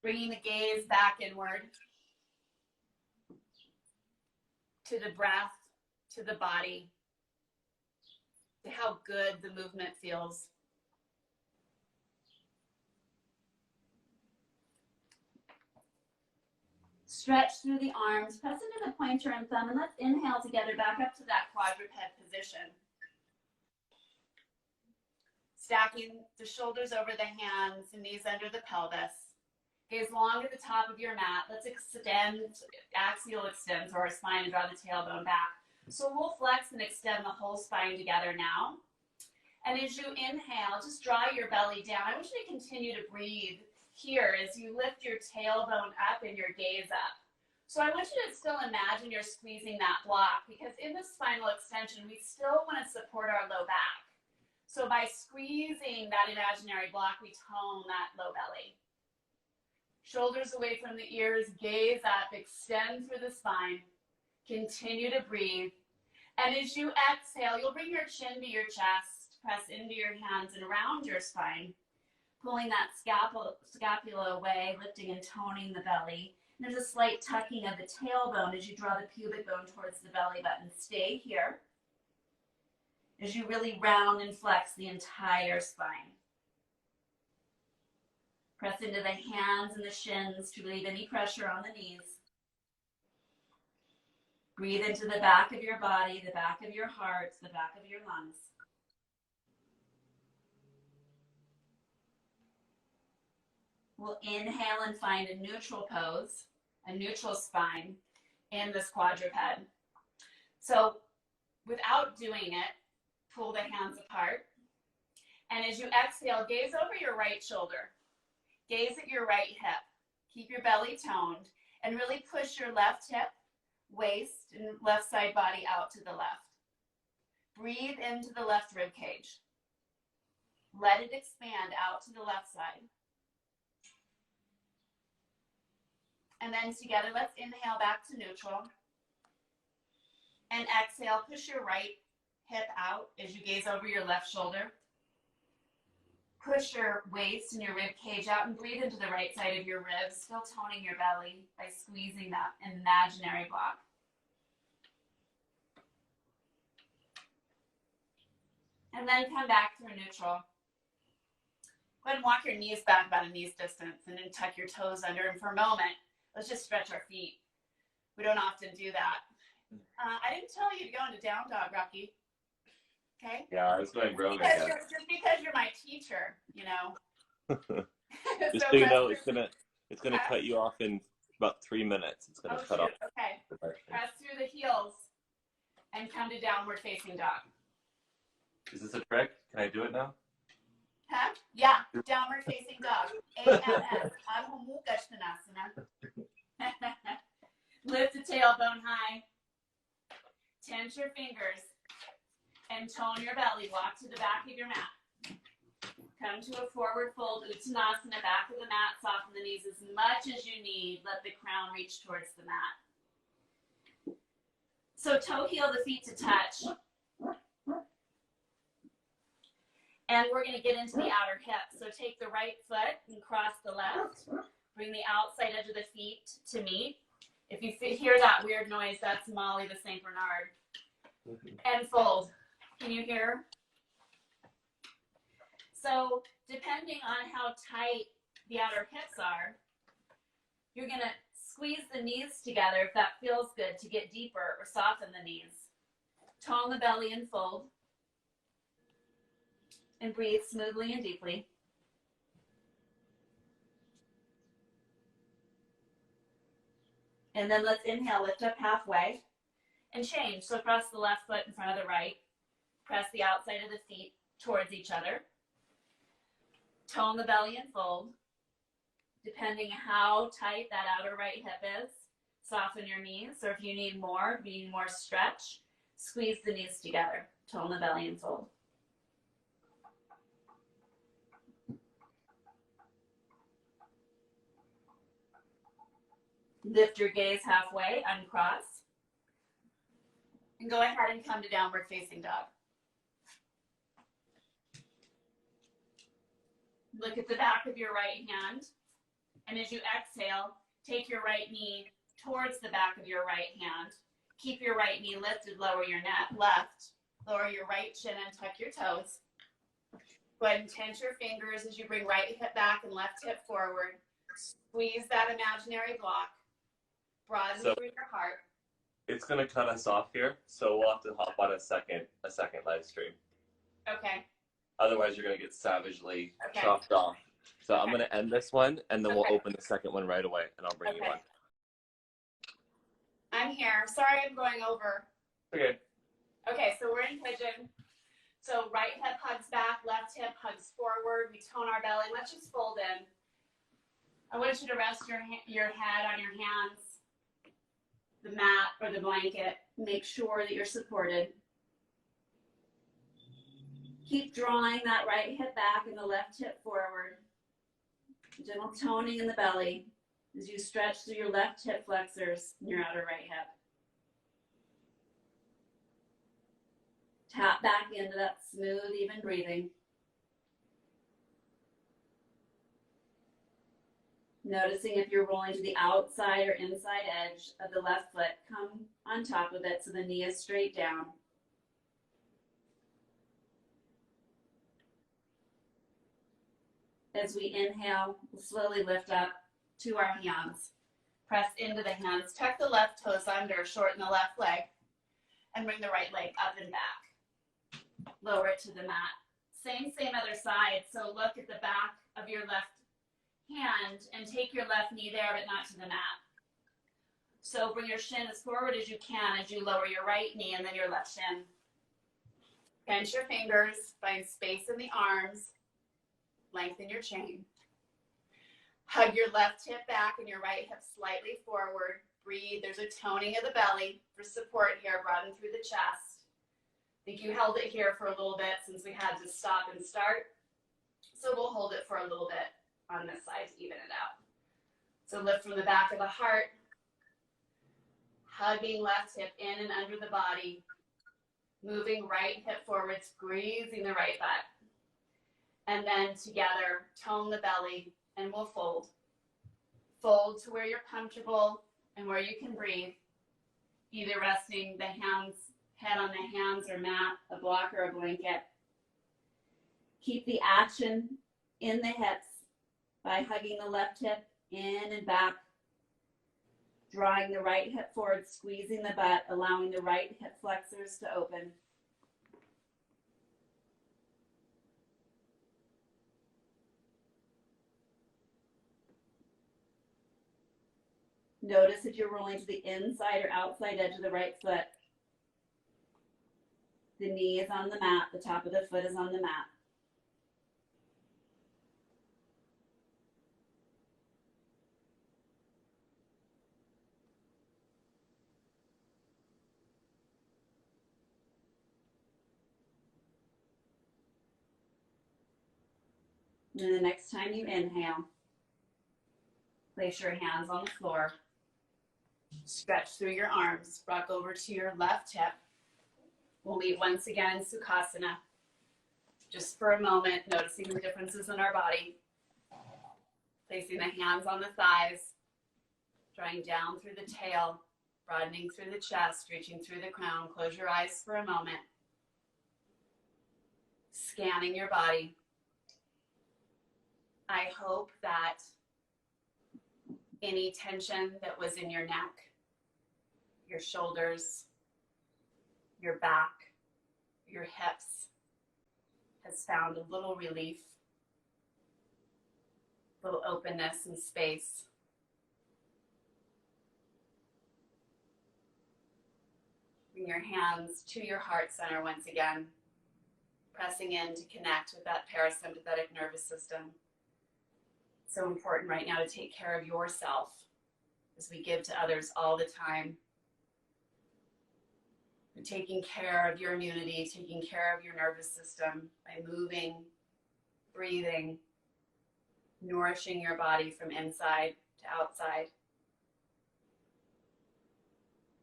Bringing the gaze back inward to the breath, to the body, to how good the movement feels. Stretch through the arms, press into the pointer and thumb, and let's inhale together back up to that quadruped position. Stacking the shoulders over the hands and knees under the pelvis. Gaze long at the top of your mat. Let's extend, axial extend through our spine and draw the tailbone back. So we'll flex and extend the whole spine together now. And as you inhale, just draw your belly down. I want you to continue to breathe here as you lift your tailbone up and your gaze up. So I want you to still imagine you're squeezing that block, because in the spinal extension, we still want to support our low back. So by squeezing that imaginary block, we tone that low belly. Shoulders away from the ears, gaze up, extend through the spine. Continue to breathe. And as you exhale, you'll bring your chin to your chest, press into your hands and around your spine, pulling that scapula away, lifting and toning the belly. And there's a slight tucking of the tailbone as you draw the pubic bone towards the belly button. Stay here as you really round and flex the entire spine. Press into the hands and the shins to relieve any pressure on the knees. Breathe into the back of your body, the back of your heart, the back of your lungs. We'll inhale and find a neutral pose, a neutral spine in this quadruped. So without doing it, pull the hands apart. And as you exhale, gaze over your right shoulder. Gaze at your right hip. Keep your belly toned and really push your left hip, waist, and left side body out to the left. Breathe into the left rib cage. Let it expand out to the left side. And then together, let's inhale back to neutral. And exhale, push your right hip out as you gaze over your left shoulder. Push your waist and your rib cage out and breathe into the right side of your ribs, still toning your belly by squeezing that imaginary block. And then come back through neutral. Go ahead and walk your knees back about a knee's distance and then tuck your toes under. And for a moment, let's just stretch our feet. We don't often do that. I didn't tell you to go into down dog, Rocky. Okay? Yeah, it's going growing. Just because you're my teacher, you know. Just so you know, it's gonna cut you off in about 3 minutes. It's gonna cut off. Okay. Press through the heels and come to downward facing dog. Is this a trick? Can I do it now? Huh? Yeah, downward facing dog. AMS, Adho Mukha Svanasana. Lift the tailbone high. Tense your fingers and tone your belly. Walk to the back of your mat. Come to a forward fold Uttanasana, back of the mat. Soften the knees as much as you need. Let the crown reach towards the mat. So toe heel the feet to touch. And we're going to get into the outer hip. So take the right foot and cross the left. Bring the outside edge of the feet to meet. If you hear that weird noise, that's Molly the St. Bernard. And fold. Can you hear? So depending on how tight the outer hips are, you're going to squeeze the knees together if that feels good to get deeper, or soften the knees. Tone the belly and fold. And breathe smoothly and deeply. And then let's inhale, lift up halfway, and change. So cross the left foot in front of the right. Press the outside of the feet towards each other. Tone the belly and fold. Depending how tight that outer right hip is, soften your knees. Or if you need more stretch, squeeze the knees together. Tone the belly and fold. Lift your gaze halfway, uncross. And go ahead and come to downward facing dog. Look at the back of your right hand. And as you exhale, take your right knee towards the back of your right hand. Keep your right knee lifted, lower your left. Lower your right shin and tuck your toes. Go ahead and tense your fingers as you bring right hip back and left hip forward. Squeeze that imaginary block. Broaden through your heart. It's going to cut us off here, so we'll have to hop on a second live stream. Okay. Otherwise, you're going to get savagely chopped off. So I'm going to end this one, and then we'll open the second one right away, and I'll bring you on. I'm here. Sorry I'm going over. Okay. Okay, so we're in pigeon. So right hip hugs back, left hip hugs forward. We tone our belly. Let's just fold in. I want you to rest your head on your hands, the mat or the blanket. Make sure that you're supported. Keep drawing that right hip back and the left hip forward. Gentle toning in the belly as you stretch through your left hip flexors and your outer right hip. Tap back into that smooth, even breathing. Noticing if you're rolling to the outside or inside edge of the left foot, come on top of it so the knee is straight down. As we inhale, we'll slowly lift up to our hands. Press into the hands. Tuck the left toes under, shorten the left leg, and bring the right leg up and back. Lower it to the mat. Same other side. So look at the back of your left hand and take your left knee there, but not to the mat. So bring your shin as forward as you can as you lower your right knee and then your left shin. Pinch your fingers, find space in the arms, lengthen your chain. Hug your left hip back and your right hip slightly forward. Breathe. There's a toning of the belly for support here. Broaden through the chest. I think you held it here for a little bit since we had to stop and start. So we'll hold it for a little bit on this side to even it out. So lift from the back of the heart. Hugging left hip in and under the body. Moving right hip forward, squeezing the right butt. And then together, tone the belly, and we'll fold. Fold to where you're comfortable and where you can breathe. Either resting the head on the hands or mat, a block or a blanket. Keep the action in the hips by hugging the left hip in and back. Drawing the right hip forward, squeezing the butt, allowing the right hip flexors to open. Notice if you're rolling to the inside or outside edge of the right foot. The knee is on the mat. The top of the foot is on the mat. And then the next time you inhale, place your hands on the floor. Stretch through your arms. Rock over to your left hip. We'll meet once again in Sukhasana. Just for a moment, noticing the differences in our body. Placing the hands on the thighs. Drawing down through the tail. Broadening through the chest. Reaching through the crown. Close your eyes for a moment. Scanning your body. I hope that any tension that was in your neck, your shoulders, your back, your hips has found a little relief, a little openness and space. Bring your hands to your heart center once again, pressing in to connect with that parasympathetic nervous system. So important right now to take care of yourself as we give to others all the time. And taking care of your immunity, taking care of your nervous system by moving, breathing, nourishing your body from inside to outside.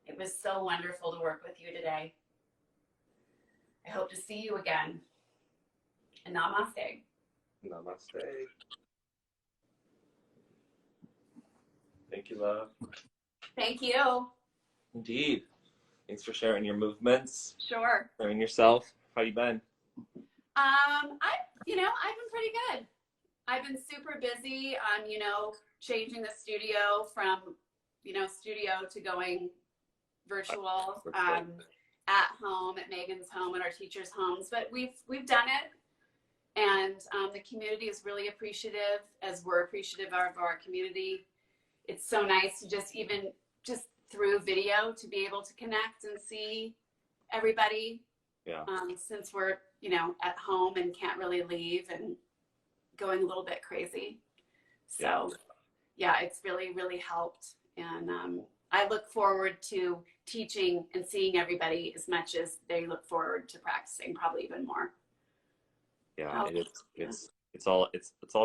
It was so wonderful to work with you today. I hope to see you again. And namaste. Namaste. Thank you, love. Thank you. Indeed. Thanks for sharing your movements, Sure. sharing yourself. How you been? I've been pretty good. I've been super busy on, changing the studio from, studio to going virtual, at home, at Megan's home, at our teachers' homes. But we've done it. And the community is really appreciative, as we're appreciative of our community. It's so nice to just through video to be able to connect and see everybody. Yeah. Since we're, at home and can't really leave and going a little bit crazy. So yeah, it's really, really helped. And I look forward to teaching and seeing everybody as much as they look forward to practicing, probably even more. Yeah, it's all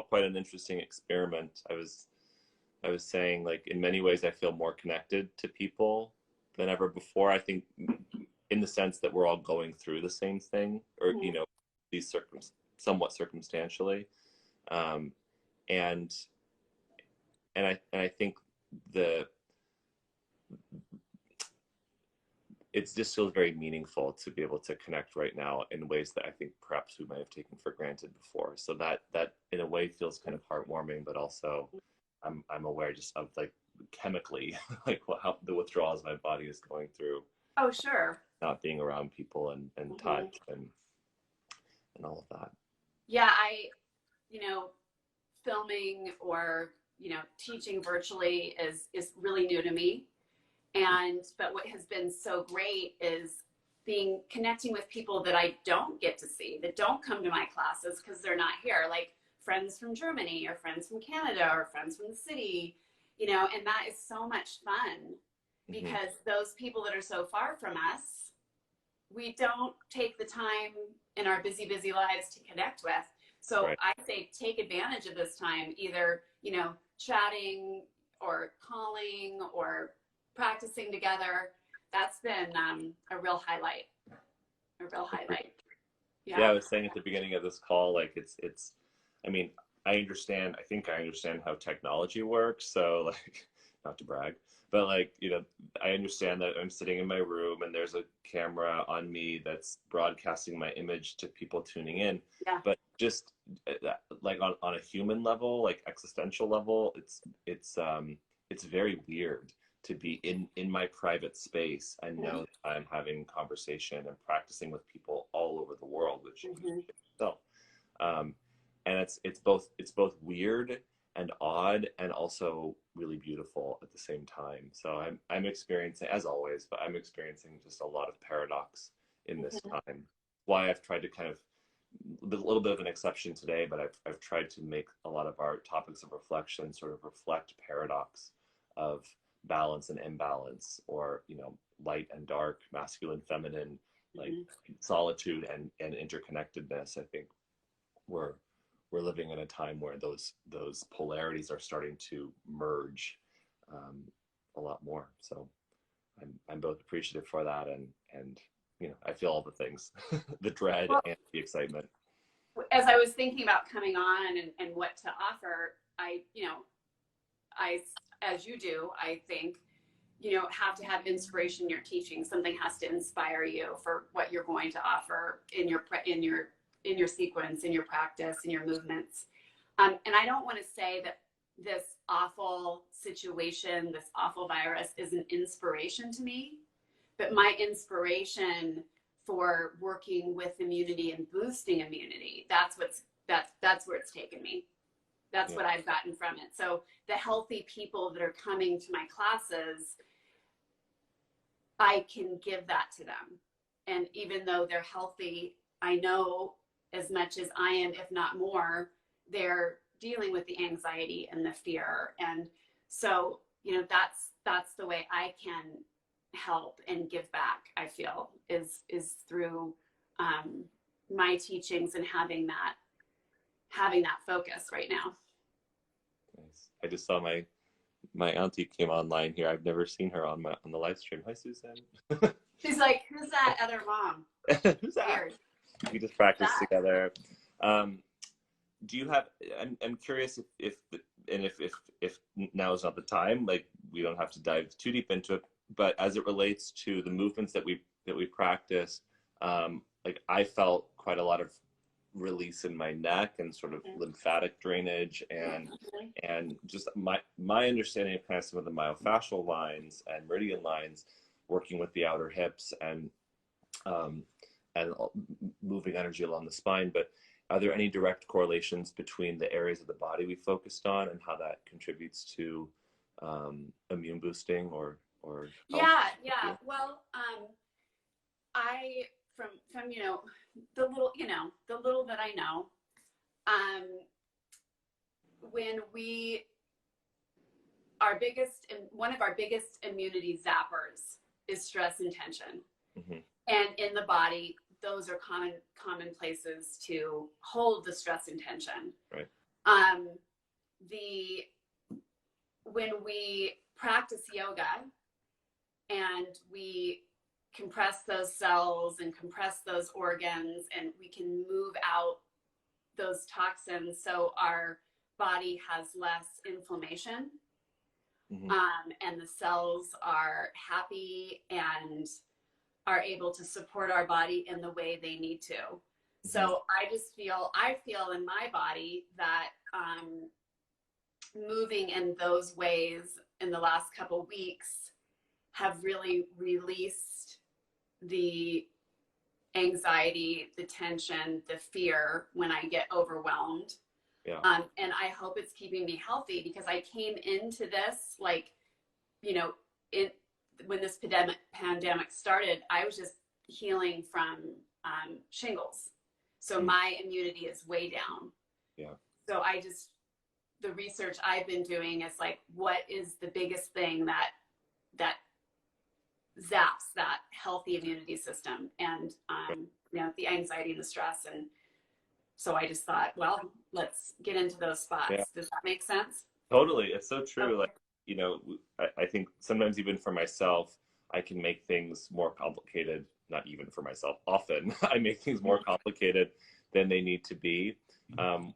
quite an interesting experiment. I was saying, like, in many ways I feel more connected to people than ever before. I think in the sense that we're all going through the same thing, or these somewhat circumstantially, and I think it just feels very meaningful to be able to connect right now in ways that I think perhaps we might have taken for granted before. So that in a way feels kind of heartwarming, but also I'm aware just of, like, chemically, like how the withdrawals my body is going through. Oh, sure. Not being around people and touch and all of that. Yeah, filming or, teaching virtually is really new to me. But what has been so great is connecting with people that I don't get to see, that don't come to my classes because they're not here, like friends from Germany or friends from Canada or friends from the city, and that is so much fun because those people that are so far from us, we don't take the time in our busy, busy lives to connect with. So right. I say take advantage of this time, either, chatting or calling or practicing together. That's been a real highlight. Yeah, I was saying at the beginning of this call, like I think I understand how technology works. So, like, not to brag, but like, I understand that I'm sitting in my room and there's a camera on me that's broadcasting my image to people tuning in. Yeah. But just like on a human level, like existential level, it's very weird to be in my private space and know that I'm having conversation and practicing with people all over the world, which so and it's both weird and odd and also really beautiful at the same time. So I'm experiencing, as always, but I'm experiencing just a lot of paradox in this time. Why I've tried to kind of, a little bit of an exception today, but I've tried to make a lot of our topics of reflection sort of reflect paradox of balance and imbalance, or, you know, light and dark, masculine, feminine, like solitude and interconnectedness. I think we're living in a time where those polarities are starting to merge a lot more. So I'm both appreciative for that, and you know, I feel all the things, the dread and the excitement. As I was thinking about coming on and what to offer, I, as you do, I think, have to have inspiration in your teaching. Something has to inspire you for what you're going to offer in your sequence, in your practice, in your movements. And I don't want to say that this awful situation, this awful virus, is an inspiration to me, but my inspiration for working with immunity and boosting immunity, that's where it's taken me. That's what I've gotten from it. So the healthy people that are coming to my classes, I can give that to them. And even though they're healthy, I know as much as I am, if not more, they're dealing with the anxiety and the fear. And so, that's the way I can help and give back, I feel, is through my teachings and having that focus right now. Nice. I just saw my auntie came online here. I've never seen her on the live stream. Hi, Susan. She's like, who's that other mom? Who's that? Weird. We just practiced together. Do you have? I'm curious if now is not the time. Like, we don't have to dive too deep into it. But as it relates to the movements that we practice, like, I felt quite a lot of release in my neck and sort of lymphatic drainage, and just my understanding of kind of some of the myofascial lines and meridian lines, working with the outer hips and moving energy along the spine. But are there any direct correlations between the areas of the body we focused on and how that contributes to immune boosting or Yeah. Well, I from the little that I know, when one of our biggest immunity zappers is stress and tension. And in the body, those are common places to hold the stress and tension. Right. When we practice yoga and we compress those cells and compress those organs, and we can move out those toxins so our body has less inflammation, and the cells are happy and are able to support our body in the way they need to. So I feel in my body that moving in those ways in the last couple weeks have really released the anxiety, the tension, the fear when I get overwhelmed. Yeah. And I hope it's keeping me healthy, because I came into this, when this pandemic started, I was just healing from shingles. So my immunity is way down. Yeah. So the research I've been doing is like, what is the biggest thing that zaps that healthy immunity system, and the anxiety and the stress. And so I just thought, well, let's get into those spots. Yeah. Does that make sense? Totally. It's so true. Okay. Like, I think sometimes even for myself, I can make things more complicated. Not even for myself. Often I make things more complicated than they need to be,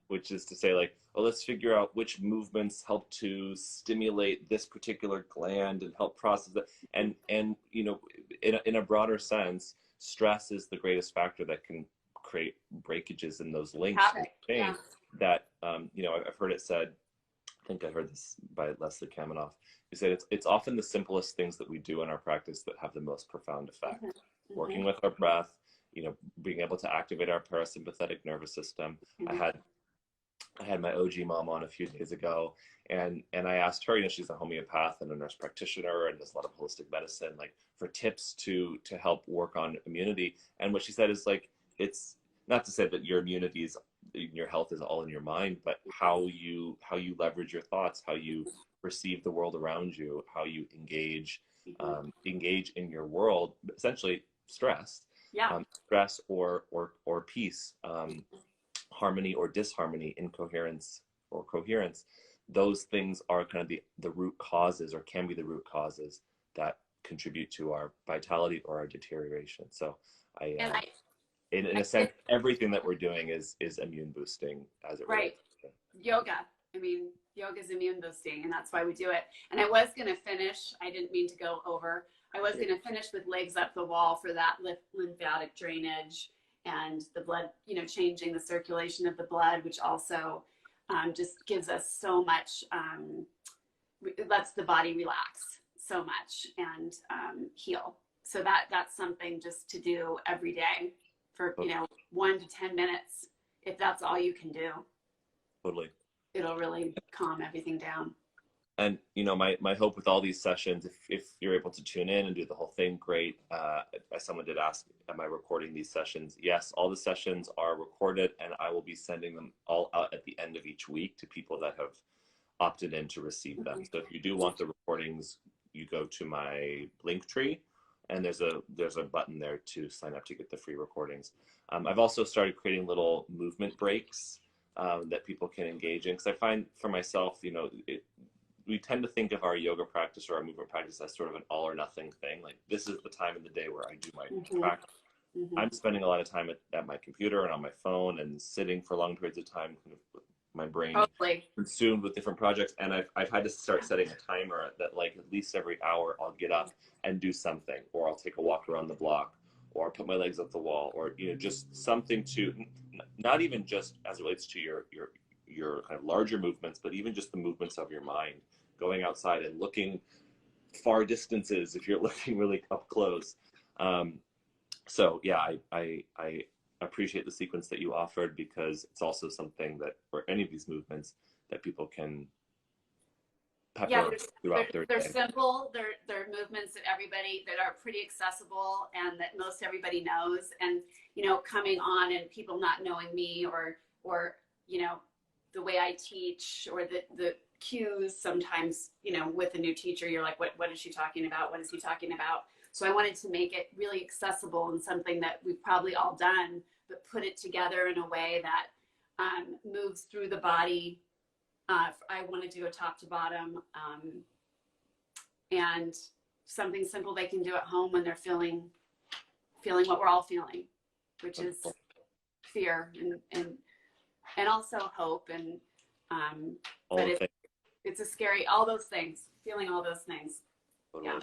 which is to say, like, well, let's figure out which movements help to stimulate this particular gland and help process that. And in a broader sense, stress is the greatest factor that can create breakages in those links. Yeah. That, I've heard it said, I think I heard this by Leslie Kaminoff, who said it's often the simplest things that we do in our practice that have the most profound effect. Working with our breath, being able to activate our parasympathetic nervous system. I had I had my OG mom on a few days ago, and I asked her, you know, she's a homeopath and a nurse practitioner and does a lot of holistic medicine, like for tips to help work on immunity. And what she said is like, it's not to say that your immunity is, your health is all in your mind, but how you leverage your thoughts, how you perceive the world around you, how you engage in your world, essentially stress, Yeah. stress or peace, harmony or disharmony, incoherence or coherence. Those things are kind of the root causes, or can be the root causes, that contribute to our vitality or our deterioration. So And in a sense, everything that we're doing is immune boosting as it right. Yoga. I mean, yoga is immune boosting, and that's why we do it. And I was going to finish, I didn't mean to go over, I was going to finish with legs up the wall for that lymphatic drainage and the blood, you know, changing the circulation of the blood, which also just gives us so much, lets the body relax so much and heal. So that's something just to do every day for, you know, 1 to 10 minutes. If that's all you can do, Totally, it'll really calm everything down. and you know, my hope with all these sessions, if you're able to tune in and do the whole thing, great. As someone did ask, am I recording these sessions? Yes, all the sessions are recorded, and I will be sending them all out at the end of each week to people that have opted in to receive them. So if you do want the recordings, you go to my Linktree, and there's a button there to sign up to get the free recordings. I've also started creating little movement breaks that people can engage in, because I find for myself, you know, we tend to think of our yoga practice or our movement practice as sort of an all or nothing thing. Like, this is the time of the day where I do my practice. I'm spending a lot of time at my computer and on my phone and sitting for long periods of time, kind of with my brain consumed with different projects. And I've had to start setting a timer that, like, at least every hour I'll get up and do something, or I'll take a walk around the block, or put my legs up the wall, or, you know, just something to, not even just as it relates to your kind of larger movements, but even just the movements of your mind, going outside and looking far distances if you're looking really up close. So yeah, I appreciate the sequence that you offered, because it's also something that, for any of these movements, that people can pepper throughout their they're day. Simple. They're movements that are pretty accessible and that most everybody knows. And, you know, coming on and people not knowing me or you know, the way I teach, or the cues sometimes, you know, with a new teacher, you're like, what is she talking about? What is he talking about? So I wanted to make it really accessible and something that we've probably all done, but put it together in a way that moves through the body. I want to do a top to bottom, and something simple they can do at home when they're feeling what we're all feeling, which is fear and also hope, and but it's a scary, all those things, feeling all those things. Totally. Yeah.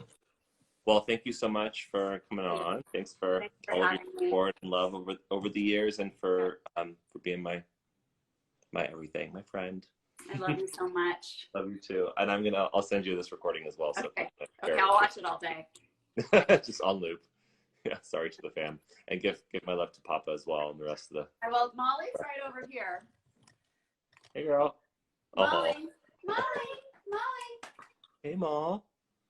Well, thank you so much for coming on. Thanks for all of your support and love over the years, and for being my everything, my friend. I love you so much. Love you too. And I'll send you this recording as well. So okay, I'll watch it all day. Just on loop. Yeah, sorry to the fam. And give my love to Papa as well, and the rest of the. Well, Molly's right over here. Hey, girl. Molly. Hey, Ma.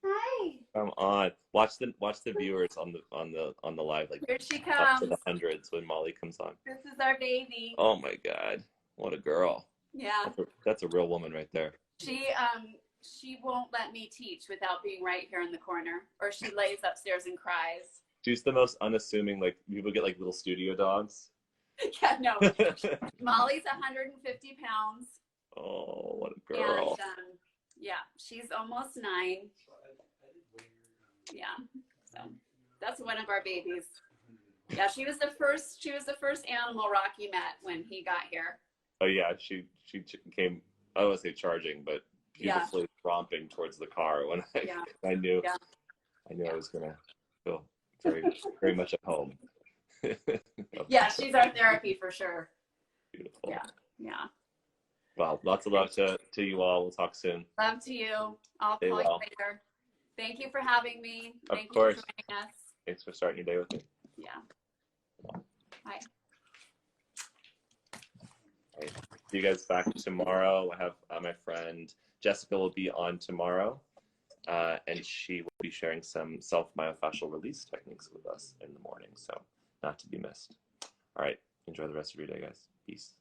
Hi. Come on. Watch the viewers on the live, like, here she up comes. to the hundreds when Molly comes on. This is our baby. Oh my God, what a girl. Yeah. That's a real woman right there. She won't let me teach without being right here in the corner, or she lays upstairs and cries. She's the most unassuming. Like, people get like little studio dogs. Yeah, no. Molly's 150 pounds. Oh, what a girl. And yeah, she's almost 9. Yeah, so that's one of our babies. Yeah, she was the first animal Rocky met when he got here. Oh yeah, she came, I don't want to say charging, but beautifully romping towards the car when I knew I was gonna feel very very much at home. Yeah, she's our therapy for sure. Beautiful. Yeah. Well, lots of love to you all. We'll talk soon. Love to you. I'll call you later. Thank you for having me. Thank you for joining us. Thanks for starting your day with me. Yeah. Bye. Bye. see you guys back tomorrow. I have my friend Jessica will be on tomorrow, and she will be sharing some self-myofascial release techniques with us in the morning, so not to be missed. All right, enjoy the rest of your day, guys. Peace.